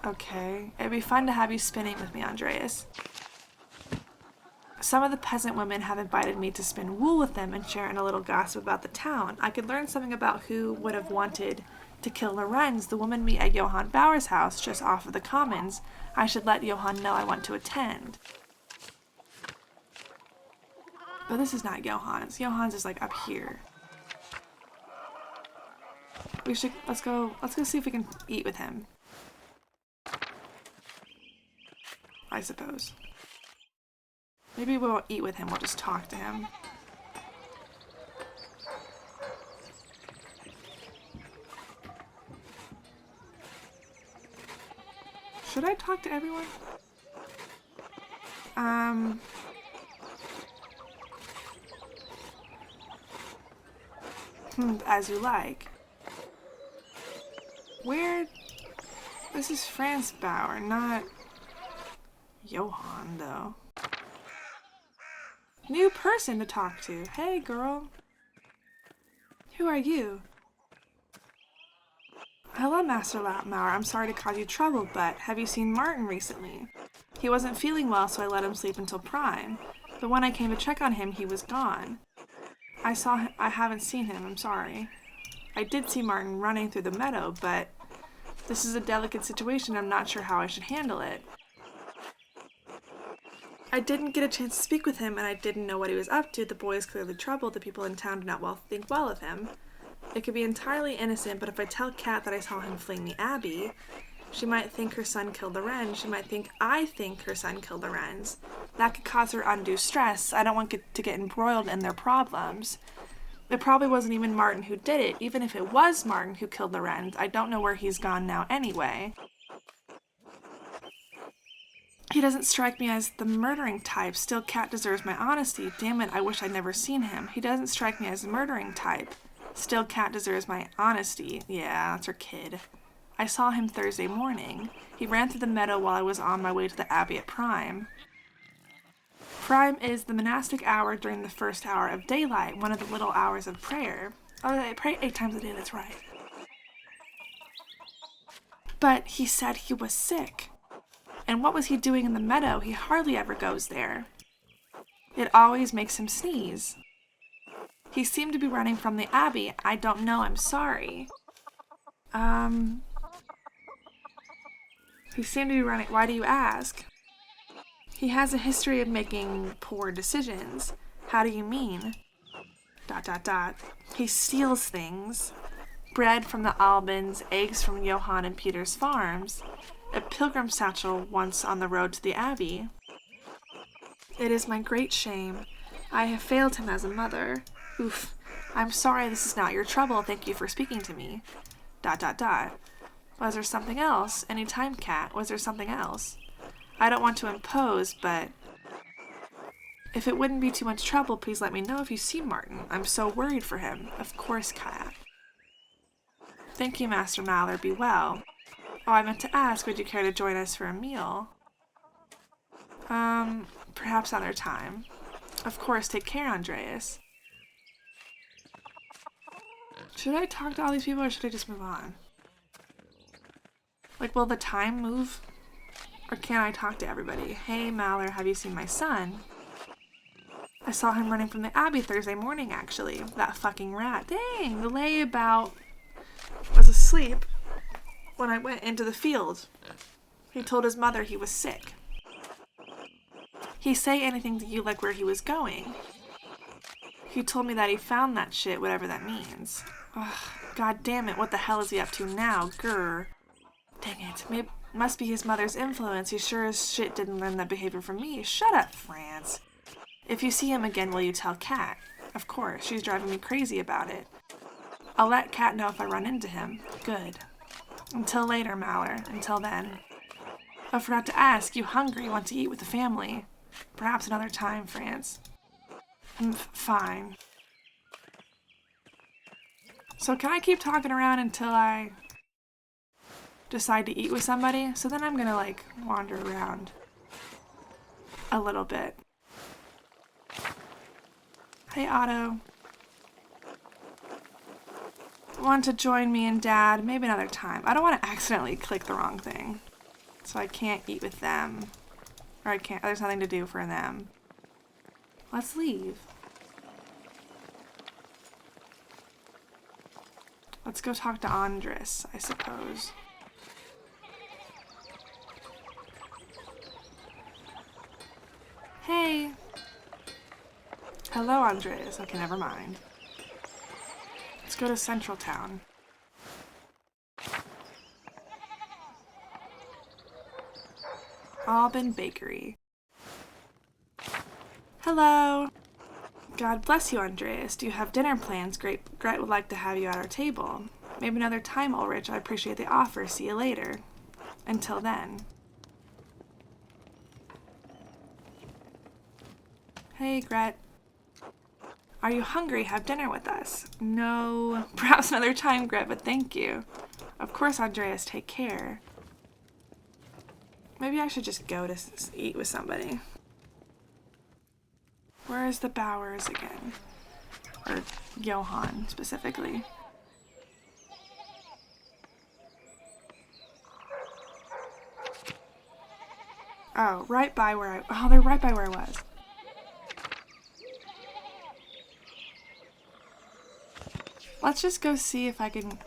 Okay. It'd be fun to have you spinning with me, Andreas. Some of the peasant women have invited me to spin wool with them and share in a little gossip about the town. I could learn something about who would have wanted to kill Lorenz, the woman meet at Johann Bauer's house just off of the commons. I should let Johann know I want to attend. But this is not Johann's. Johann's is like up here. Let's go see if we can eat with him. I suppose. Maybe we won't eat with him, we'll just talk to him. Should I talk to everyone? As you like. Where? This is Franz Bauer, not Johann, though. New person to talk to. Hey, girl. Who are you? Hello, Master Mauer. I'm sorry to cause you trouble, but have you seen Martin recently? He wasn't feeling well, so I let him sleep until prime. But when I came to check on him, he was gone. I haven't seen him, I'm sorry. I did see Martin running through the meadow, but this is a delicate situation. I'm not sure how I should handle it. I didn't get a chance to speak with him, and I didn't know what he was up to. The boy is clearly troubled. The people in town do not think well of him. It could be entirely innocent, but if I tell Kat that I saw him fling the Abbey, she might think her son killed the wrens. She might think I think her son killed the wrens. That could cause her undue stress. I don't want to get embroiled in their problems. It probably wasn't even Martin who did it. Even if it was Martin who killed the wrens, I don't know where he's gone now anyway. He doesn't strike me as the murdering type. Still, Kat deserves my honesty. Damn it, I wish I'd never seen him. He doesn't strike me as the murdering type. Still, Kat deserves my honesty. Yeah, that's her kid. I saw him Thursday morning. He ran through the meadow while I was on my way to the Abbey at prime. Prime is the monastic hour during the first hour of daylight, one of the little hours of prayer. Oh, I pray 8 times a day, that's right. But he said he was sick. And what was he doing in the meadow? He hardly ever goes there. It always makes him sneeze. He seemed to be running from the Abbey. I don't know, I'm sorry. He seemed to be running. Why do you ask? He has a history of making poor decisions. How do you mean? ... He steals things. Bread from the Albans, eggs from Johann and Peter's farms, a pilgrim satchel once on the road to the Abbey. It is my great shame. I have failed him as a mother. Oof. I'm sorry this is not your trouble. Thank you for speaking to me. ... Was there something else? Any time, Kat? Was there something else? I don't want to impose, but if it wouldn't be too much trouble, please let me know if you see Martin. I'm so worried for him. Of course, Kat. Thank you, Master Maler. Be well. Oh, I meant to ask, would you care to join us for a meal? Perhaps another time. Of course, take care, Andreas. Should I talk to all these people or should I just move on? Like, will the time move? Or can I talk to everybody? Hey, Maler, have you seen my son? I saw him running from the Abbey Thursday morning, actually. That fucking rat. Dang, the layabout was asleep when I went into the field. He told his mother he was sick. He say anything to you like where he was going? He told me that he found that shit, whatever that means. Ugh, God damn it, what the hell is he up to now? Grr. Dang it, must be his mother's influence. He sure as shit didn't learn that behavior from me. Shut up, France. If you see him again, will you tell Kat? Of course, she's driving me crazy about it. I'll let Kat know if I run into him. Good. Until later, Maler. Until then. I forgot to ask, you hungry? Want to eat with the family? Perhaps another time, France. Fine. So can I keep talking around until I decide to eat with somebody? So then I'm gonna, like, wander around a little bit. Hey, Otto. Want to join me and Dad? Maybe another time. I don't want to accidentally click the wrong thing. So I can't eat with them. Or I can't, there's nothing to do for them. Let's leave. Let's go talk to Andreas, I suppose. Hey. Hello, Andreas. Okay, never mind. Let's go to Central Town. Aubin Bakery. Hello. God bless you, Andreas. Do you have dinner plans? Gret would like to have you at our table. Maybe another time, Ulrich. I appreciate the offer. See you later. Until then. Hey, Gret. Are you hungry? Have dinner with us. No. Perhaps another time, Gret, but thank you. Of course, Andreas. Take care. Maybe I should just go to eat with somebody. Where is the Bowers again? Or Johann, specifically. Oh, they're right by where I was. Let's just go see if I can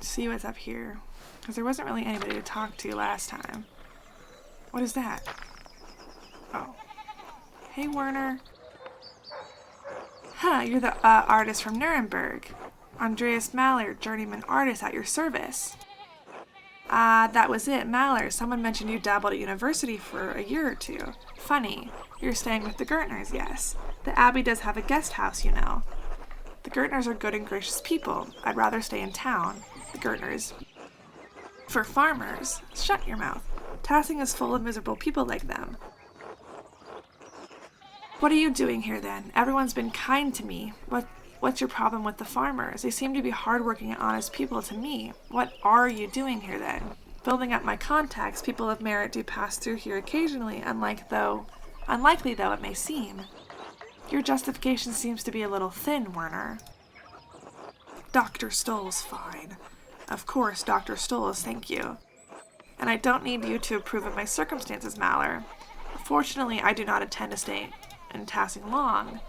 see what's up here. Because there wasn't really anybody to talk to last time. What is that? Oh. Hey, Werner. Huh, you're the artist from Nuremberg. Andreas Maler, journeyman artist at your service. That was it, Maler. Someone mentioned you dabbled at university for a year or two. Funny. You're staying with the Gertners, yes. The Abbey does have a guest house, you know. The Gertners are good and gracious people. I'd rather stay in town. The Gertners. For farmers. Shut your mouth. Tassing is full of miserable people like them. What are you doing here, then? Everyone's been kind to me. What's your problem with the farmers? They seem to be hardworking and honest people to me. What are you doing here, then? Building up my contacts, people of merit do pass through here occasionally, unlikely though it may seem. Your justification seems to be a little thin, Werner. Dr. Stoll's fine. Of course, Dr. Stoll's, thank you. And I don't need you to approve of my circumstances, Maler. Fortunately, I do not intend to stay in Tassing long.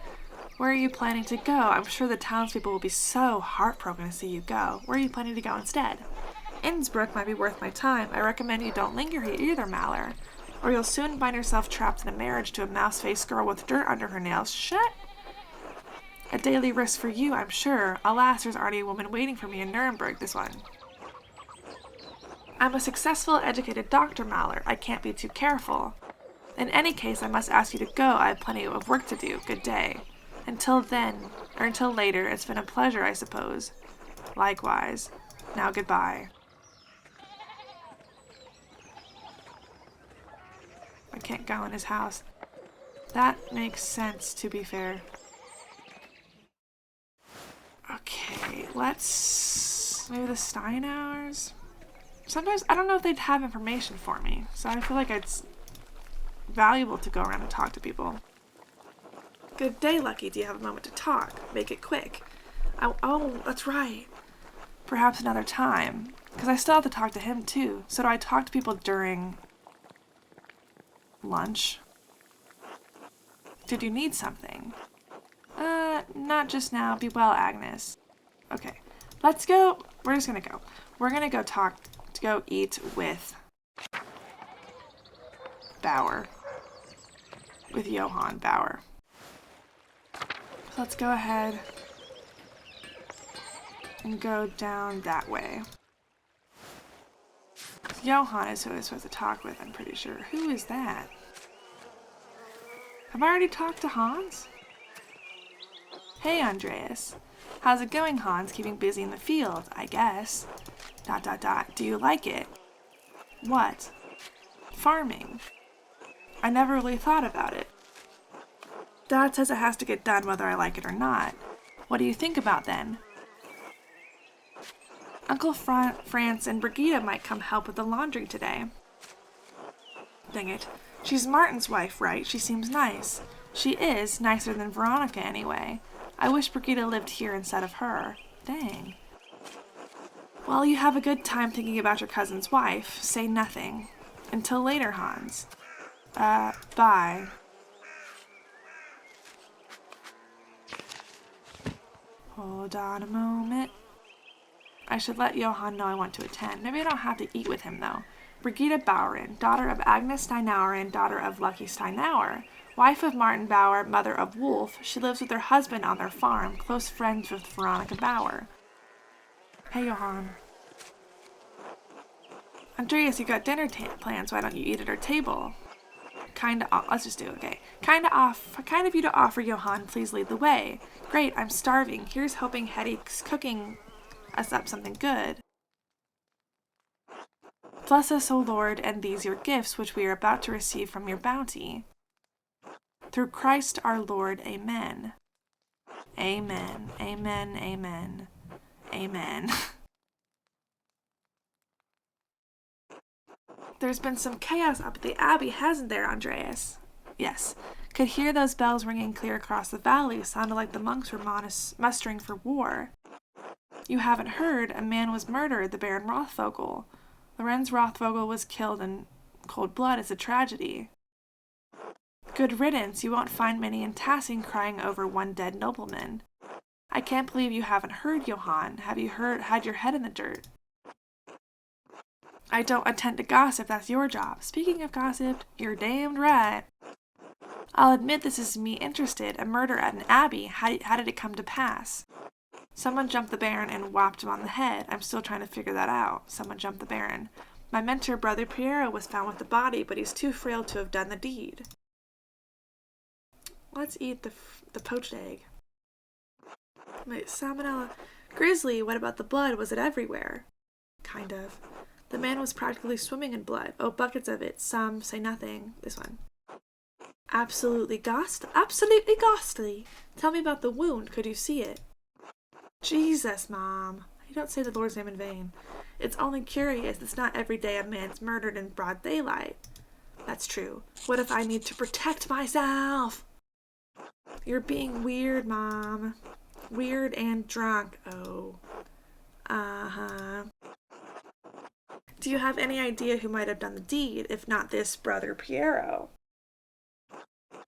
Where are you planning to go? I'm sure the townspeople will be so heartbroken to see you go. Where are you planning to go instead? Innsbruck might be worth my time. I recommend you don't linger here either, Maler, or you'll soon find yourself trapped in a marriage to a mouse-faced girl with dirt under her nails. Shut! A daily risk for you, I'm sure. Alas, there's already a woman waiting for me in Nuremberg, this one. I'm a successful, educated doctor, Maler. I can't be too careful. In any case, I must ask you to go. I have plenty of work to do. Good day. Until then, or until later, it's been a pleasure, I suppose. Likewise. Now goodbye. I can't go in his house. That makes sense, to be fair. Okay, let's... maybe the Steinauers? Sometimes, I don't know if they'd have information for me, so I feel like it's valuable to go around and talk to people. Good day, Lucky. Do you have a moment to talk? Make it quick. Oh, that's right. Perhaps another time. Because I still have to talk to him, too. So do I talk to people during lunch? Did you need something? Not just now. Be well, Agnes. Okay. Let's go. We're just gonna go. We're gonna go go eat with Bauer. With Johann Bauer. So let's go ahead and go down that way. Johann is who I was supposed to talk with, I'm pretty sure. Who is that? Have I already talked to Hans? Hey, Andreas. How's it going, Hans? Keeping busy in the field, I guess. ... Do you like it? What? Farming. I never really thought about it. Dad says it has to get done whether I like it or not. What do you think about then? Uncle France and Brigitte might come help with the laundry today. Dang it. She's Martin's wife, right? She seems nice. She is, nicer than Veronica anyway. I wish Brigitte lived here instead of her. Dang. Well, you have a good time thinking about your cousin's wife. Say nothing. Until later, Hans. Bye. Hold on a moment. I should let Johann know I want to attend. Maybe I don't have to eat with him, though. Brigitte Bauerin, daughter of Agnes Steinauer and daughter of Lucky Steinauer. Wife of Martin Bauer, mother of Wolf, she lives with her husband on their farm, close friends with Veronica Bauer. Hey, Johann. Andreas, you got dinner plans. Why don't you eat at our table? Kinda off. Let's just do it, okay. Kind of you to offer, Johann. Please lead the way. Great, I'm starving. Here's hoping Hetty's cooking us up something good. Bless us, O Lord, and these your gifts, which we are about to receive from your bounty. Through Christ our Lord, amen. Amen, amen, amen, amen. There's been some chaos up at the Abbey, hasn't there, Andreas? Yes. Could hear those bells ringing clear across the valley. Sounded like the monks were mustering for war. You haven't heard? A man was murdered, the Baron Rothvogel. Lorenz Rothvogel was killed in cold blood. It's a tragedy. Good riddance. You won't find many in Tassing crying over one dead nobleman. I can't believe you haven't heard, Johann. Have you had your head in the dirt? I don't intend to gossip. That's your job. Speaking of gossip, you're damned right. I'll admit this is me interested. A murder at an abbey. How did it come to pass? Someone jumped the Baron and whapped him on the head. I'm still trying to figure that out. Someone jumped the Baron. My mentor, Brother Piero, was found with the body, but he's too frail to have done the deed. Let's eat the poached egg. Wait, salmonella. Grizzly, what about the blood? Was it everywhere? Kind of. The man was practically swimming in blood. Oh, buckets of it. Some say nothing. This one. Absolutely ghastly. Tell me about the wound. Could you see it? Jesus, Mom. You don't say the Lord's name in vain. It's only curious. It's not every day a man's murdered in broad daylight. That's true. What if I need to protect myself? You're being weird, Mom. Weird and drunk. Oh. Uh-huh. Do you have any idea who might have done the deed, if not this Brother Piero?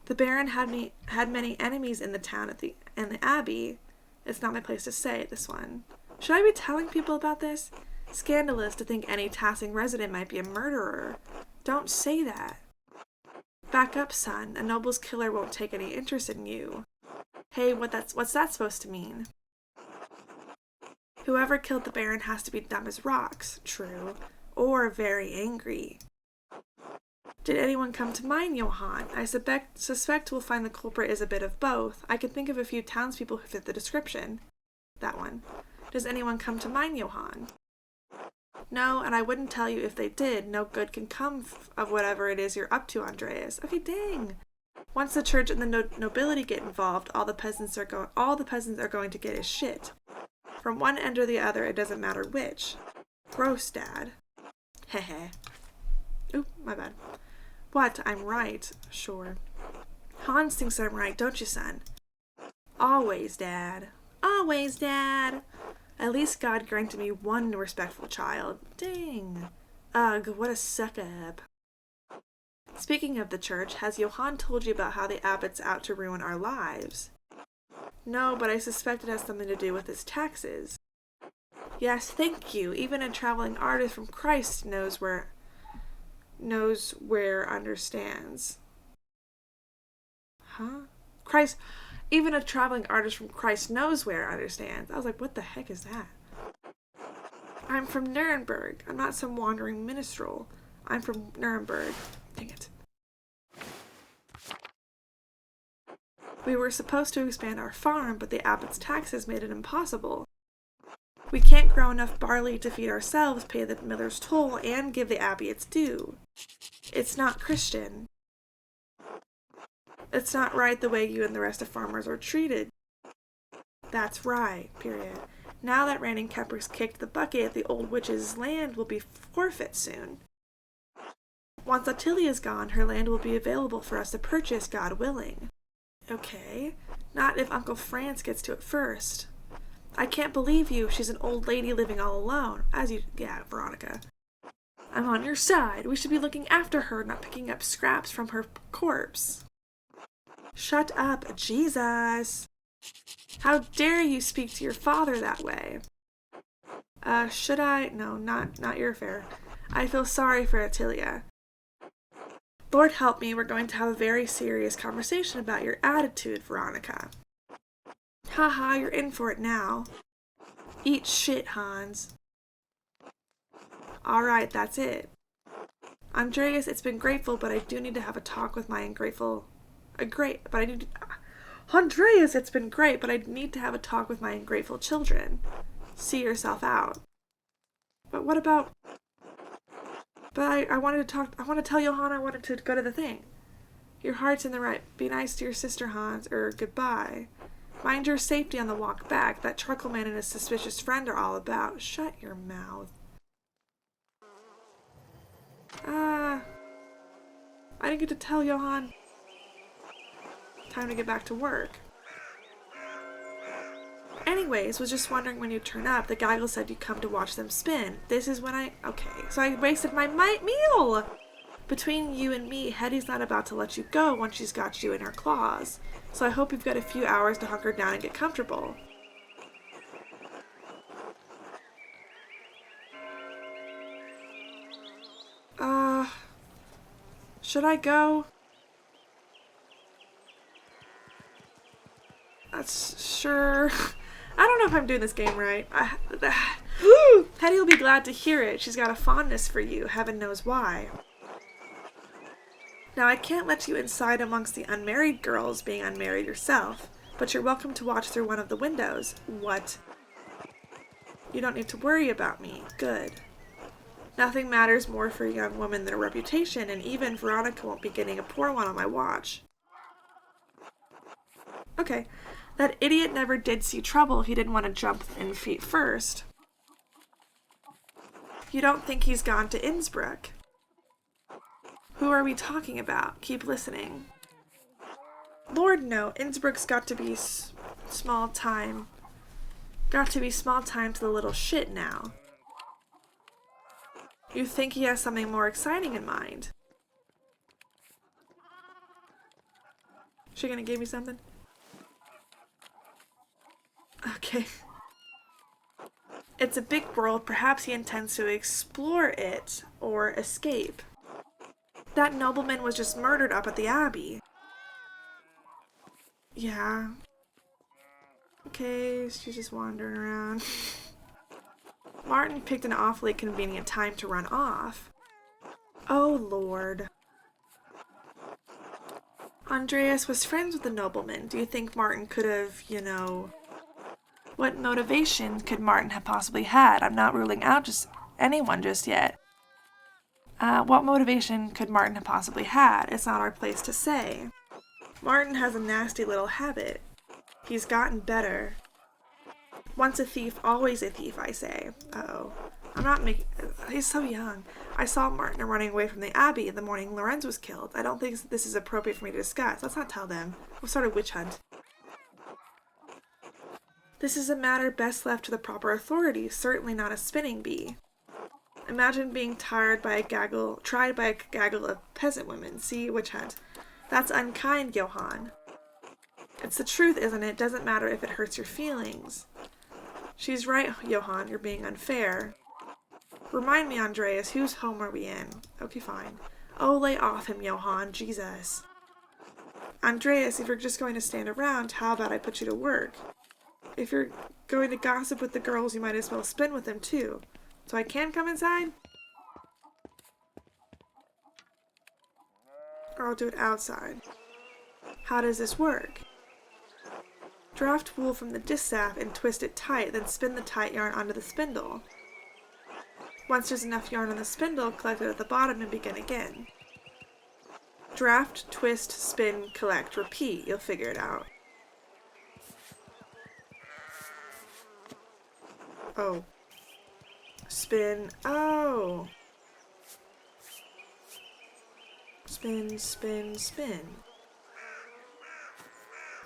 The Baron had many enemies in the town and the Abbey. It's not my place to say, this one. Should I be telling people about this? Scandalous to think any Tassing resident might be a murderer. Don't say that. Back up, son. A noble's killer won't take any interest in you. Hey, what's that supposed to mean? Whoever killed the Baron has to be dumb as rocks. True. Or very angry. Did anyone come to mind, Johann? I suspect we'll find the culprit is a bit of both. I can think of a few townspeople who fit the description. That one. Does anyone come to mind, Johann? No, and I wouldn't tell you if they did. No good can come of whatever it is you're up to, Andreas. Okay, dang. Once the church and the nobility get involved, all the peasants are going to get is shit. From one end or the other, it doesn't matter which. Gross, Dad. Heh. Oop, my bad. What? I'm right. Sure. Hans thinks I'm right, don't you, son? Always, Dad. Always, Dad. At least God granted me one respectful child. Dang. Ugh, what a suck-up. Speaking of the church, has Johann told you about how the abbot's out to ruin our lives? No, but I suspect it has something to do with his taxes. Yes, thank you. Even a traveling artist from Christ knows where understands. Huh? Christ, even a traveling artist from Christ knows where understands. I was like, what the heck is that? I'm from Nuremberg. I'm not some wandering minstrel. I'm from Nuremberg. Dang it. We were supposed to expand our farm, but the abbot's taxes made it impossible. We can't grow enough barley to feed ourselves, pay the miller's toll, and give the abbey its due. It's not Christian. It's not right the way you and the rest of farmers are treated. That's right, period. Now that Ranning Kepper's kicked the bucket, the old witch's land will be forfeit soon. Once Attilia's gone, her land will be available for us to purchase, God willing. Okay, not if Uncle Franz gets to it first. I can't believe you. She's an old lady living all alone. Yeah, Veronica. I'm on your side. We should be looking after her, not picking up scraps from her corpse. Shut up, Jesus. How dare you speak to your father that way? Should I? No, not your affair. I feel sorry for Attilia. Lord help me, we're going to have a very serious conversation about your attitude, Veronica. Haha, you're in for it now. Eat shit, Hans. Alright, that's it. Andreas, it's been grateful, but I do need to have a talk with my Andreas, it's been great, but I need to have a talk with my ungrateful children. See yourself out. But what about... But I want to tell Johann I wanted to go to the thing. Your heart's in the right. Be nice to your sister, Hans, goodbye. Mind your safety on the walk back. That charcoal man and his suspicious friend are all about. Shut your mouth. I didn't get to tell Johann. Time to get back to work. Anyways, was just wondering when you'd turn up. The gaggle said you'd come to watch them spin. This is when Okay, so I wasted my meal! Between you and me, Hetty's not about to let you go once she's got you in her claws. So I hope you've got a few hours to hunker down and get comfortable. Should I go? That's sure. I don't know if I'm doing this game right. Hetty will be glad to hear it. She's got a fondness for you. Heaven knows why. Now, I can't let you inside amongst the unmarried girls, being unmarried yourself, but you're welcome to watch through one of the windows. What? You don't need to worry about me. Good. Nothing matters more for a young woman than a reputation, and even Veronica won't be getting a poor one on my watch. Okay. That idiot never did see trouble. He didn't want to jump in feet first. You don't think he's gone to Innsbruck? Who are we talking about? Keep listening. Lord, no. Innsbruck's got to be small time. Got to be small time to the little shit now. You think he has something more exciting in mind? She gonna give me something? Okay. It's a big world. Perhaps he intends to explore it or escape. That nobleman was just murdered up at the Abbey. Yeah. Okay, she's just wandering around. Martin picked an awfully convenient time to run off. Oh, Lord. Andreas was friends with the nobleman. Do you think Martin could have, What motivation could Martin have possibly had? I'm not ruling out anyone just yet. What motivation could Martin have possibly had? It's not our place to say. Martin has a nasty little habit. He's gotten better. Once a thief, always a thief, I say. Uh-oh. He's so young. I saw Martin running away from the Abbey the morning Lorenz was killed. I don't think this is appropriate for me to discuss. Let's not tell them. We'll start a witch hunt. This is a matter best left to the proper authorities, certainly not a spinning bee. Imagine being tried by a gaggle of peasant women. See, witch hunt. That's unkind, Johann. It's the truth, isn't it? Doesn't matter if it hurts your feelings. She's right, Johann, you're being unfair. Remind me, Andreas, whose home are we in? Okay, fine. Oh, lay off him, Johann, Jesus. Andreas, if you're just going to stand around, how about I put you to work? If you're going to gossip with the girls, you might as well spin with them, too. So I can come inside? Or I'll do it outside. How does this work? Draft wool from the distaff and twist it tight, then spin the tight yarn onto the spindle. Once there's enough yarn on the spindle, collect it at the bottom and begin again. Draft, twist, spin, collect, repeat. You'll figure it out. Oh. Spin. Oh. Spin, spin, spin.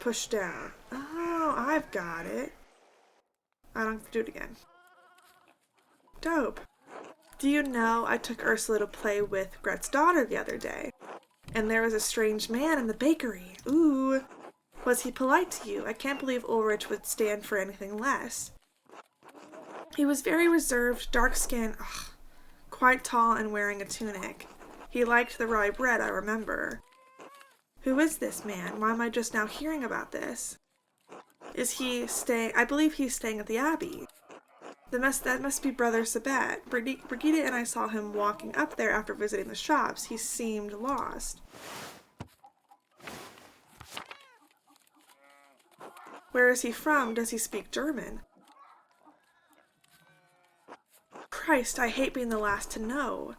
Push down. Oh, I've got it. I don't have to do it again. Dope. Do you know, I took Ursula to play with Gret's daughter the other day, and there was a strange man in the bakery. Ooh. Was he polite to you? I can't believe Ulrich would stand for anything less. He was very reserved, dark-skinned, quite tall and wearing a tunic. He liked the rye bread, I remember. Who is this man? Why am I just now hearing about this? Is he staying? I believe he's staying at the Abbey. That must be Brother Sabat. Brigitte and I saw him walking up there after visiting the shops. He seemed lost. Where is he from? Does he speak German? Christ, I hate being the last to know.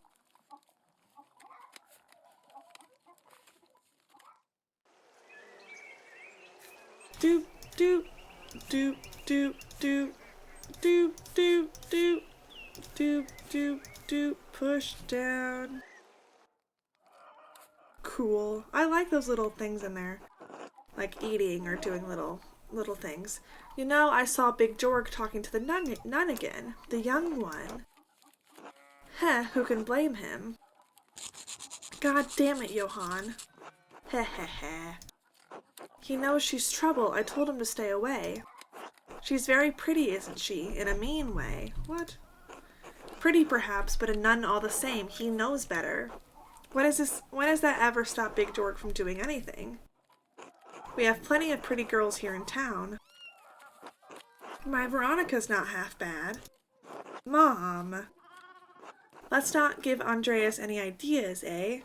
Doop, doop, doop, doop, doop, doop, doop, doop, doop, doop, doop, push down. Cool. I like those little things in there. Like eating or doing little things. You know, I saw Big Jorg talking to the nun again. The young one. Heh, who can blame him? God damn it, Johann. Heh heh heh. He knows she's trouble. I told him to stay away. She's very pretty, isn't she? In a mean way. What? Pretty perhaps, but a nun all the same. He knows better. When has that ever stopped Big Jorg from doing anything? We have plenty of pretty girls here in town. My Veronica's not half bad. Mom. Let's not give Andreas any ideas, eh?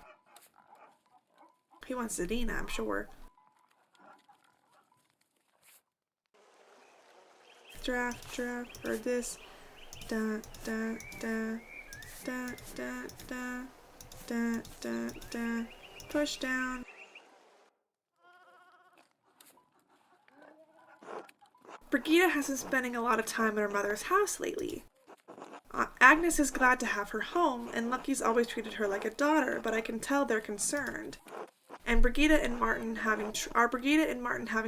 He wants Zadina, I'm sure. Draft, or this. Da, da, da, da, da, da, da, da, da. Push down. Brigitte has been spending a lot of time at her mother's house lately. Agnes is glad to have her home, and Lucky's always treated her like a daughter, but I can tell they're concerned. And Brigitte and Martin having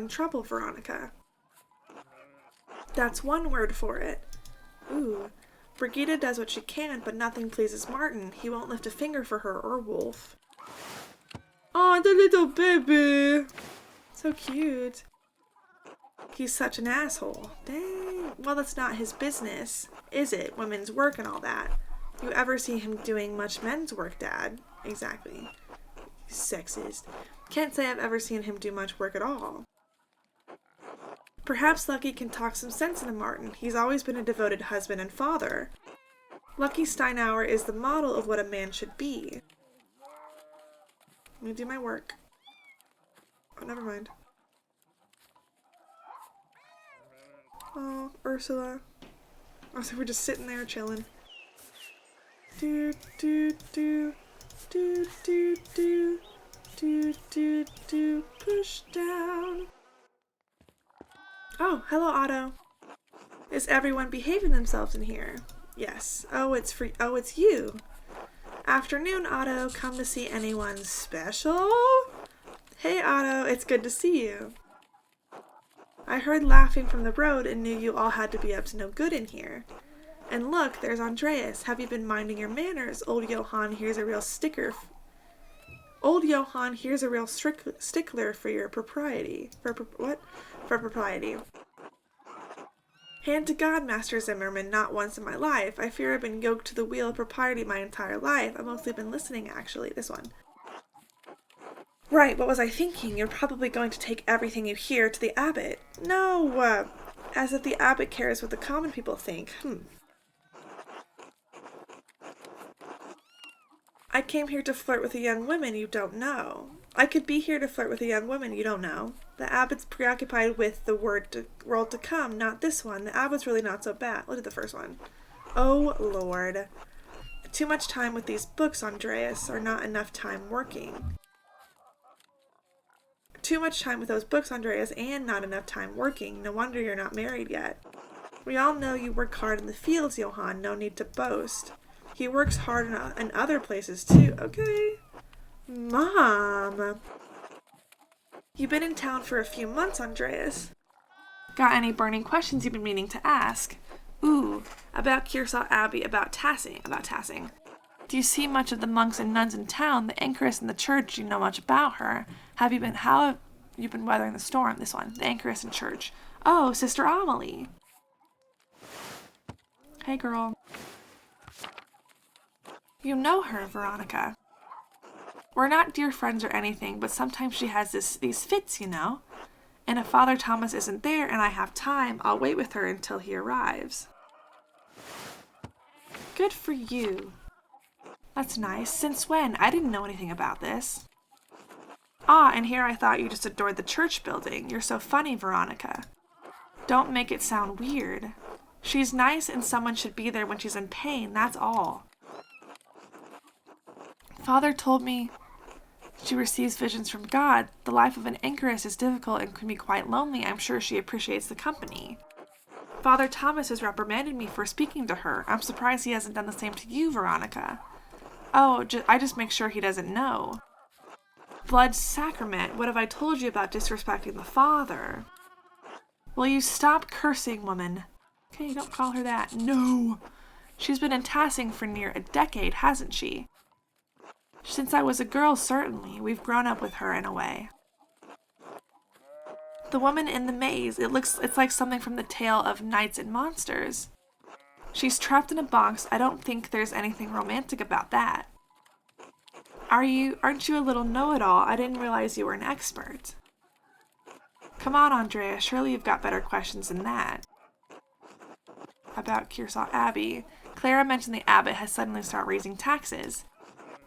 trouble, Veronica? That's one word for it. Ooh. Brigitte does what she can, but nothing pleases Martin. He won't lift a finger for her or Wolf. Oh, the little baby! So cute. He's such an asshole. Dang. Well, that's not his business, is it? Women's work and all that. You ever see him doing much men's work, Dad? Exactly. Sexist. Can't say I've ever seen him do much work at all. Perhaps Lucky can talk some sense into Martin. He's always been a devoted husband and father. Lucky Steinauer is the model of what a man should be. Let me do my work. Oh, never mind. Oh, Ursula. Oh, so we're just sitting there chilling. Do, do, do, do, do, do, do, do, do, push down. Oh, hello, Otto. Is everyone behaving themselves in here? Yes. Oh, it's you. Afternoon, Otto. Come to see anyone special? Hey, Otto. It's good to see you. I heard laughing from the road and knew you all had to be up to no good in here. And look, there's Andreas. Have you been minding your manners? Old Johann here's a real stickler for your propriety. For propriety. Hand to God, Master Zimmerman, not once in my life. I fear I've been yoked to the wheel of propriety my entire life. I've mostly been listening, actually. This one. Right, what was I thinking? You're probably going to take everything you hear to the abbot. No, as if the abbot cares what the common people think. I came here to flirt with a young woman you don't know. I could be here to flirt with a young woman you don't know. The abbot's preoccupied with the world to come, not this one. The abbot's really not so bad. Look at the first one. Oh, Lord. Too much time with these books, Andreas, or not enough time working. Too much time with those books, Andreas, and not enough time working. No wonder you're not married yet. We all know you work hard in the fields, Johann. No need to boast. He works hard in other places, too. Okay. Mom. You've been in town for a few months, Andreas. Got any burning questions you've been meaning to ask? Ooh, about Kearsall Abbey, about Tassing. Do you see much of the monks and nuns in town? The anchoress in the church, do you know much about her? How have you been weathering the storm? This one, the anchoress in church. Oh, Sister Amelie. Hey, girl. You know her, Veronica. We're not dear friends or anything, but sometimes she has these fits, And if Father Thomas isn't there and I have time, I'll wait with her until he arrives. Good for you. That's nice. Since when? I didn't know anything about this. Ah, and here I thought you just adored the church building. You're so funny, Veronica. Don't make it sound weird. She's nice and someone should be there when she's in pain, that's all. Father told me she receives visions from God. The life of an anchoress is difficult and can be quite lonely. I'm sure she appreciates the company. Father Thomas has reprimanded me for speaking to her. I'm surprised he hasn't done the same to you, Veronica. Oh, I just make sure he doesn't know. Blood sacrament, what have I told you about disrespecting the Father? Will you stop cursing, woman? Okay, don't call her that. No. She's been in Tassing for near a decade, hasn't she? Since I was a girl, certainly. We've grown up with her in a way. The woman in the maze, it's like something from the tale of Knights and Monsters. She's trapped in a box. I don't think there's anything romantic about that. Aren't you a little know-it-all? I didn't realize you were an expert. Come on, Andrea, surely you've got better questions than that. About Kearsarge Abbey. Clara mentioned the abbot has suddenly started raising taxes.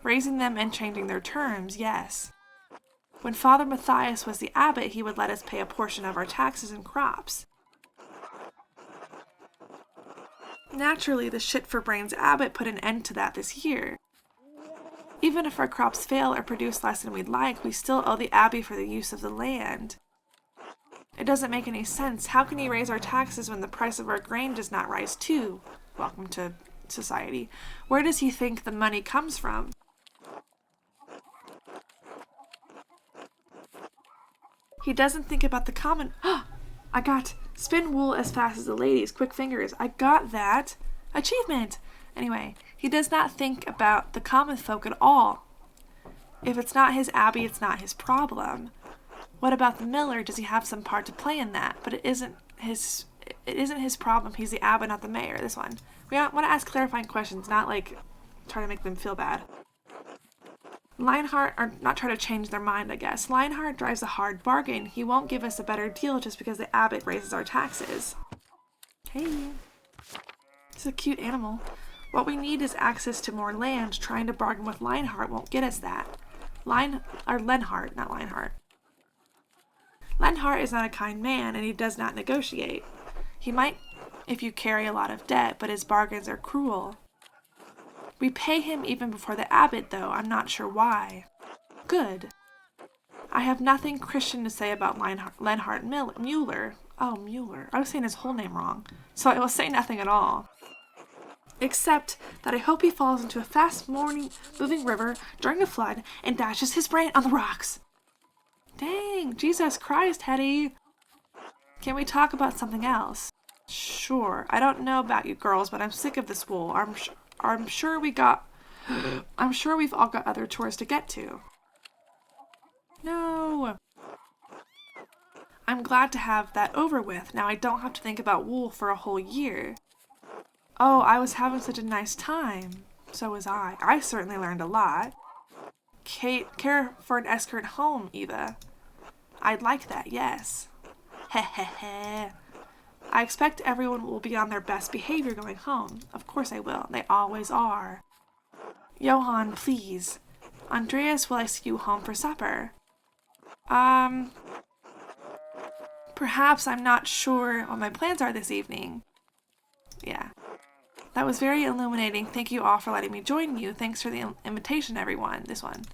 Raising them and changing their terms, yes. When Father Matthias was the abbot, he would let us pay a portion of our taxes and crops. Naturally, the shit-for-brains abbot put an end to that this year. Even if our crops fail or produce less than we'd like, we still owe the abbey for the use of the land. It doesn't make any sense. How can he raise our taxes when the price of our grain does not rise too? Welcome to society. Where does he think the money comes from? He doesn't think about the common... I got spin wool as fast as the ladies. Quick fingers. I got that. Achievement! Anyway, he does not think about the common folk at all. If it's not his abbey, it's not his problem. What about the miller? Does he have some part to play in that? But it isn't his problem. He's the abbot, not the mayor. This one. We want to ask clarifying questions, not try to make them feel bad. Lionheart, or not try to change their mind, I guess. Lionheart drives a hard bargain. He won't give us a better deal just because the abbot raises our taxes. Hey. It's a cute animal. What we need is access to more land. Trying to bargain with Lionheart won't get us that. Lenhart, not Lionheart. Lenhart is not a kind man, and he does not negotiate. He might if you carry a lot of debt, but his bargains are cruel. We pay him even before the abbot, though. I'm not sure why. Good. I have nothing Christian to say about Lenhart Mueller. Oh, Mueller. I was saying his whole name wrong, so I will say nothing at all. Except that I hope he falls into a fast-moving river during a flood and dashes his brain on the rocks. Dang, Jesus Christ, Hetty. Can we talk about something else? Sure. I don't know about you girls, but I'm sick of this wool. I'm sure we've all got other chores to get to. No. I'm glad to have that over with. Now I don't have to think about wool for a whole year. Oh, I was having such a nice time. So was I. I certainly learned a lot. Care for an escort home, Eva. I'd like that, yes. Heh heh heh. I expect everyone will be on their best behavior going home. Of course I will. They always are. Johann, please. Andreas, will I see you home for supper? Perhaps. I'm not sure what my plans are this evening. Yeah. That was very illuminating. Thank you all for letting me join you. Thanks for the invitation, everyone. This one.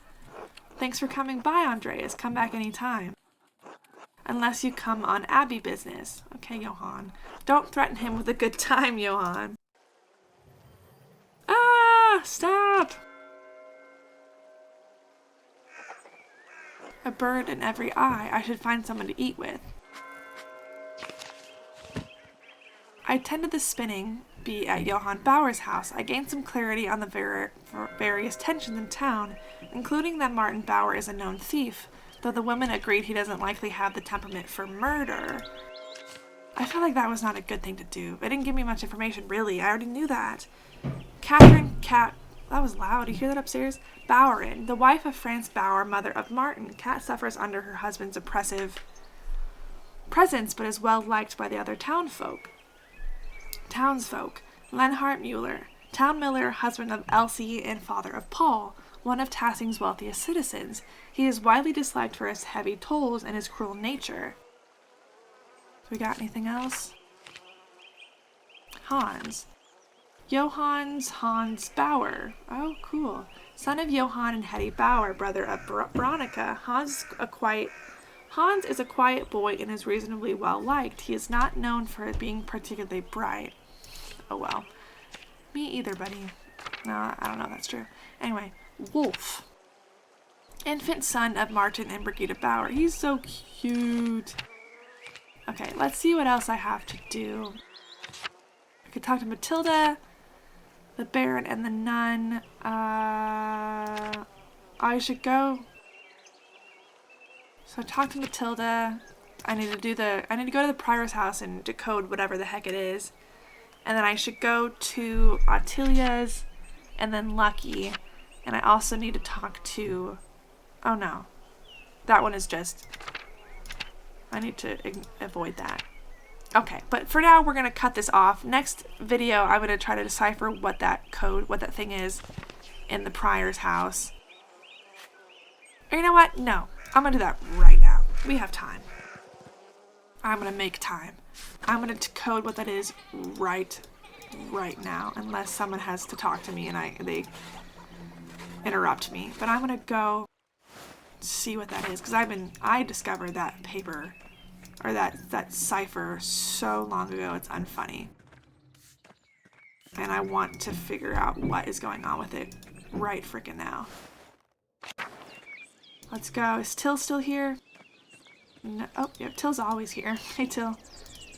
Thanks for coming by, Andreas. Come back anytime. Unless you come on Abbey business. Okay, Johann. Don't threaten him with a good time, Johann. Ah! Stop! A bird in every eye. I should find someone to eat with. I attended the spinning bee at Johann Bauer's house. I gained some clarity on the various tensions in town, including that Martin Bauer is a known thief, though the women agreed he doesn't likely have the temperament for murder. I felt like that was not a good thing to do. It didn't give me much information, really. I already knew that. Catherine That was loud. You hear that upstairs? Bavarian, the wife of Franz Bauer, mother of Martin. Kat suffers under her husband's oppressive presence, but is well liked by the other townsfolk. Lenhart Mueller, town miller, husband of Elsie and father of Paul, one of Tassing's wealthiest citizens. He is widely disliked for his heavy tolls and his cruel nature. We got anything else? Hans. Hans Bauer. Oh, cool. Son of Johann and Hetty Bauer, brother of Veronica. Hans is a quiet boy and is reasonably well liked. He is not known for being particularly bright. Oh well. Me either, buddy. No, I don't know if that's true. Anyway, Wolf. Infant son of Martin and Brigitte Bauer. He's so cute. Okay, let's see what else I have to do. I could talk to Matilda, the Baron, and the nun. I should go. So talk to Matilda. I need to go to the prior's house and decode whatever the heck it is. And then I should go to Ottilia's and then Lucky. And I also need to talk to... Oh no. That one is just... I need to avoid that. Okay, but for now we're going to cut this off. Next video I'm going to try to decipher what that thing is in the prior's house. Or you know what? No. I'm going to do that right now. We have time. I'm going to make time. I'm going to decode what that is right now, unless someone has to talk to me and they interrupt me. But I'm going to go see what that is, because I discovered that paper, or that cipher so long ago, it's unfunny. And I want to figure out what is going on with it right frickin' now. Let's go. Is Till still here? No. Oh, yep, Till's always here. Hey, Till.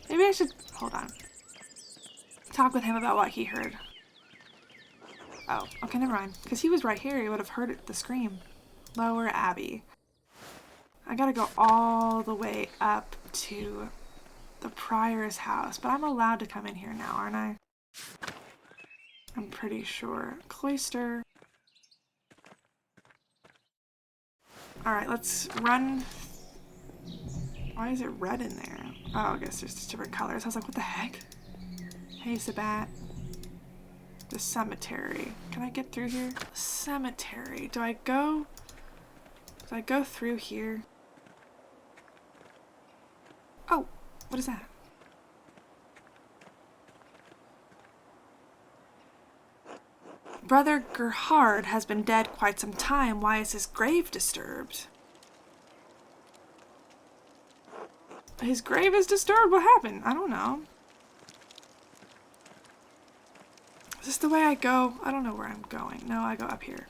Maybe I should... Hold on. Talk with him about what he heard. Oh, okay, never mind. Because he was right here. He would have heard the scream. Lower Abbey. I gotta go all the way up to the prior's house. But I'm allowed to come in here now, aren't I? I'm pretty sure. Cloister. Alright, let's run... Why is it red in there? Oh, I guess there's just different colors. I was like, what the heck? Hey, Sabat. The cemetery. Can I get through here? Cemetery. Do I go through here? Oh, what is that? Brother Gerhard has been dead quite some time. Why is his grave disturbed? His grave is disturbed? What happened? I don't know. Is this the way I go? I don't know where I'm going. No, I go up here.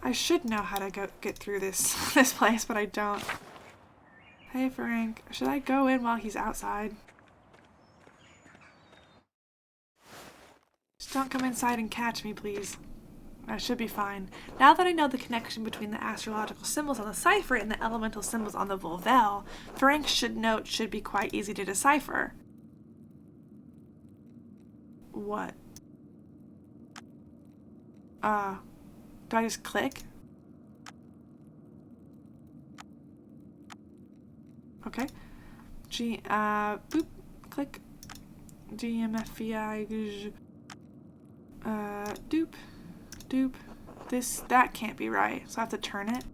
I should know how to get through this place, but I don't. Hey, Frank. Should I go in while he's outside? Just don't come inside and catch me, please. I should be fine. Now that I know the connection between the astrological symbols on the cipher and the elemental symbols on the Volvel, Ferenc should be quite easy to decipher. What? Do I just click? Okay. Boop, click. GMFVI, doop. Doop. That can't be right, so I have to turn it.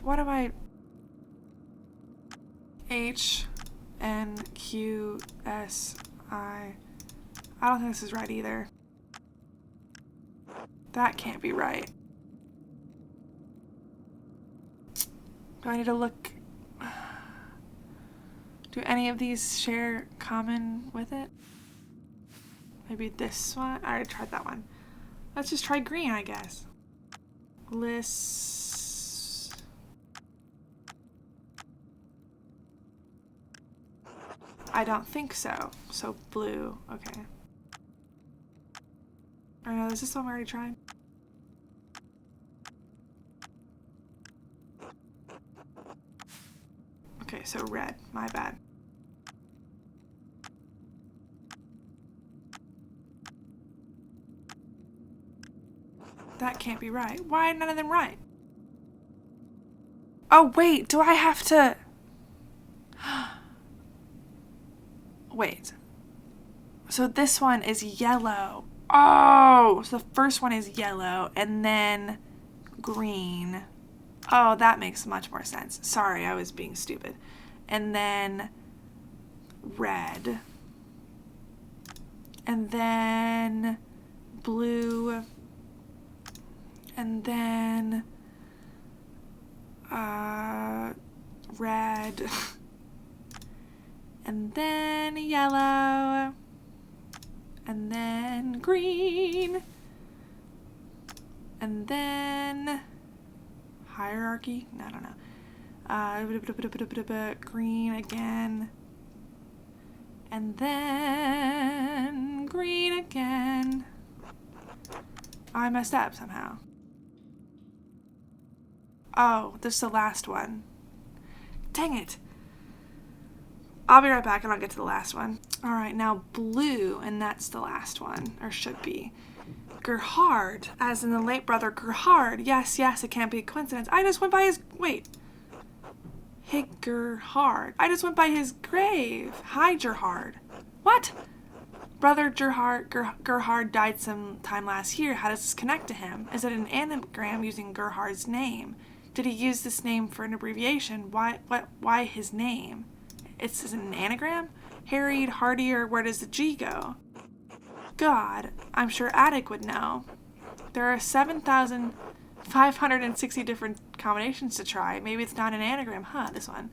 What am I? H, N, Q, S, I. I don't think this is right either. That can't be right. Do I need to look? Do any of these share common with it? Maybe this one? I already tried that one. Let's just try green, I guess. Lists. I don't think so. So blue. Okay. Or no, is this one we already tried? Okay, so red. My bad. That can't be right. Why are none of them right? Oh, wait, do I have to... Wait. So this one is yellow. Oh, so the first one is yellow and then green. Oh, that makes much more sense. Sorry, I was being stupid. And then red. And then blue. And then red. And then yellow. And then green. And then hierarchy? No, I don't know. Green again. And then green again. I messed up somehow. Oh, this is the last one. Dang it. I'll be right back and I'll get to the last one. All right, now blue, and that's the last one, or should be. Gerhard, as in the late brother Gerhard. Yes, it can't be a coincidence. I just went by his, wait. Gerhard. I just went by his grave. Hi, Gerhard. What? Brother Gerhard died sometime last year. How does this connect to him? Is it an anagram using Gerhard's name? Did he use this name for an abbreviation? Why his name? Is it an anagram? Harried, hardier, where does the G go? God, I'm sure Attic would know. There are 7,560 different combinations to try. Maybe it's not an anagram, this one.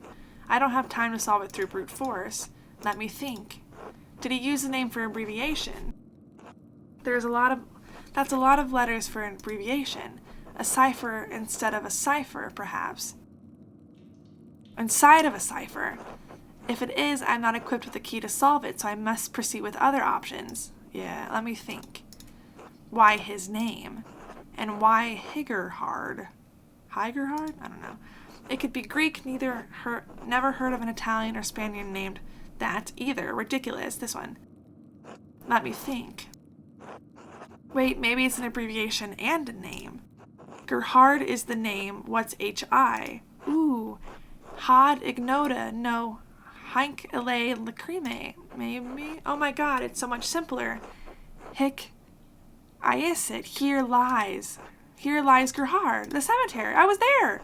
I don't have time to solve it through brute force. Let me think. Did he use the name for abbreviation? That's a lot of letters for an abbreviation. A cipher instead of a cipher, perhaps. Inside of a cipher. If it is, I'm not equipped with the key to solve it, so I must proceed with other options. Yeah, let me think. Why his name? And why Higerhard? Higerhard? I don't know. It could be Greek, never heard of an Italian or Spaniard named that either. Ridiculous, this one. Let me think. Wait, maybe it's an abbreviation and a name. Gerhard is the name. What's H-I? Ooh. Had Ignota. No. Hank Ele Lacrime. Maybe? Oh my god, it's so much simpler. Hic Iasit. Here lies Gerhard. The cemetery. I was there.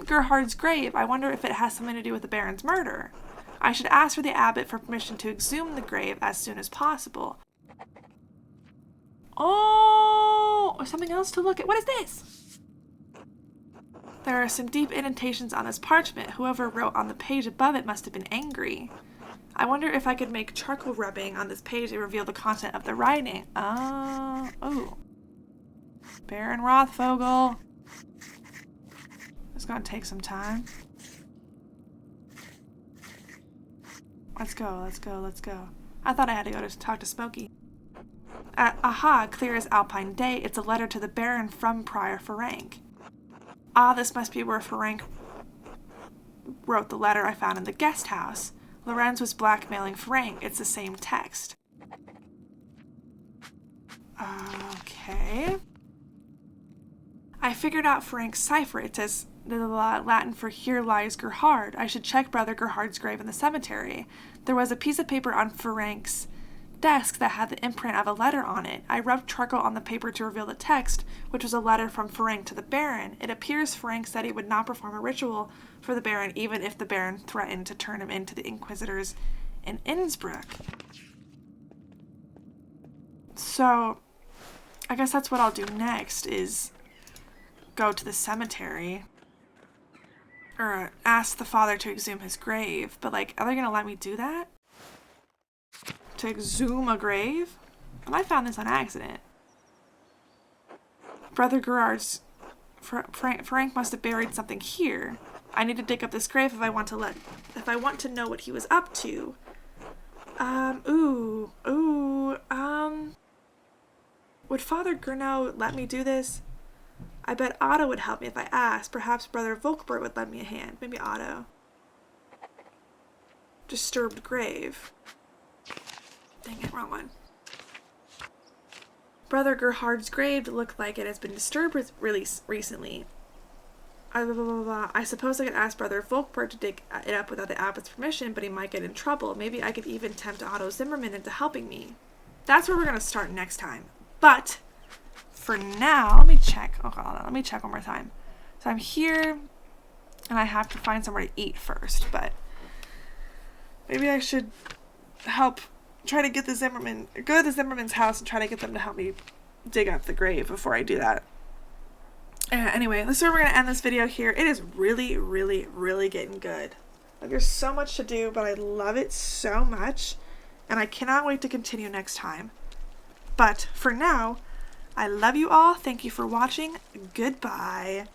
Gerhard's grave. I wonder if it has something to do with the Baron's murder. I should ask for the abbot for permission to exhume the grave as soon as possible. Oh, something else to look at. What is this? There are some deep indentations on this parchment. Whoever wrote on the page above it must have been angry. I wonder if I could make charcoal rubbing on this page and reveal the content of the writing. Oh. Baron Rothvogel. It's gonna take some time. Let's go. I thought I had to go to talk to Smokey. Aha, clear as alpine day. It's a letter to the Baron from Prior Ferenc. This must be where Ferenc wrote the letter I found in the guest house. Lorenz was blackmailing Ferenc. It's the same text. Okay. I figured out Ferenc's cipher. It says the Latin for here lies Gerhard. I should check Brother Gerhard's grave in the cemetery. There was a piece of paper on Ferenc's desk that had the imprint of a letter on it. I rubbed charcoal on the paper to reveal the text, which was a letter from Ferenc to the Baron. It appears Ferenc said he would not perform a ritual for the Baron even if the Baron threatened to turn him into the Inquisitors in Innsbruck. So, I guess that's what I'll do next, is go to the cemetery. Or ask the father to exhume his grave. But, are they gonna let me do that? To exhume a grave? I found this on accident. Brother Gerard's... Ferenc must have buried something here. I need to dig up this grave if I want to know what he was up to. Would Father Gurno let me do this? I bet Otto would help me if I asked. Perhaps Brother Volkbert would lend me a hand. Maybe Otto. Disturbed grave. Dang it, wrong one. Brother Gerhard's grave looked like it has been disturbed really recently. Blah, blah, blah, blah. I suppose I could ask Brother Volkberg to dig it up without the abbot's permission, but he might get in trouble. Maybe I could even tempt Otto Zimmermann into helping me. That's where we're going to start next time. But for now, let me check. Oh, hold on. Let me check one more time. So I'm here, and I have to find somewhere to eat first, but maybe I should try to get go to the Zimmerman's house and try to get them to help me dig up the grave before I do that. Anyway, this is where we're going to end this video here. It is really, really, really getting good. Like, there's so much to do, but I love it so much, and I cannot wait to continue next time. But for now, I love you all. Thank you for watching. Goodbye.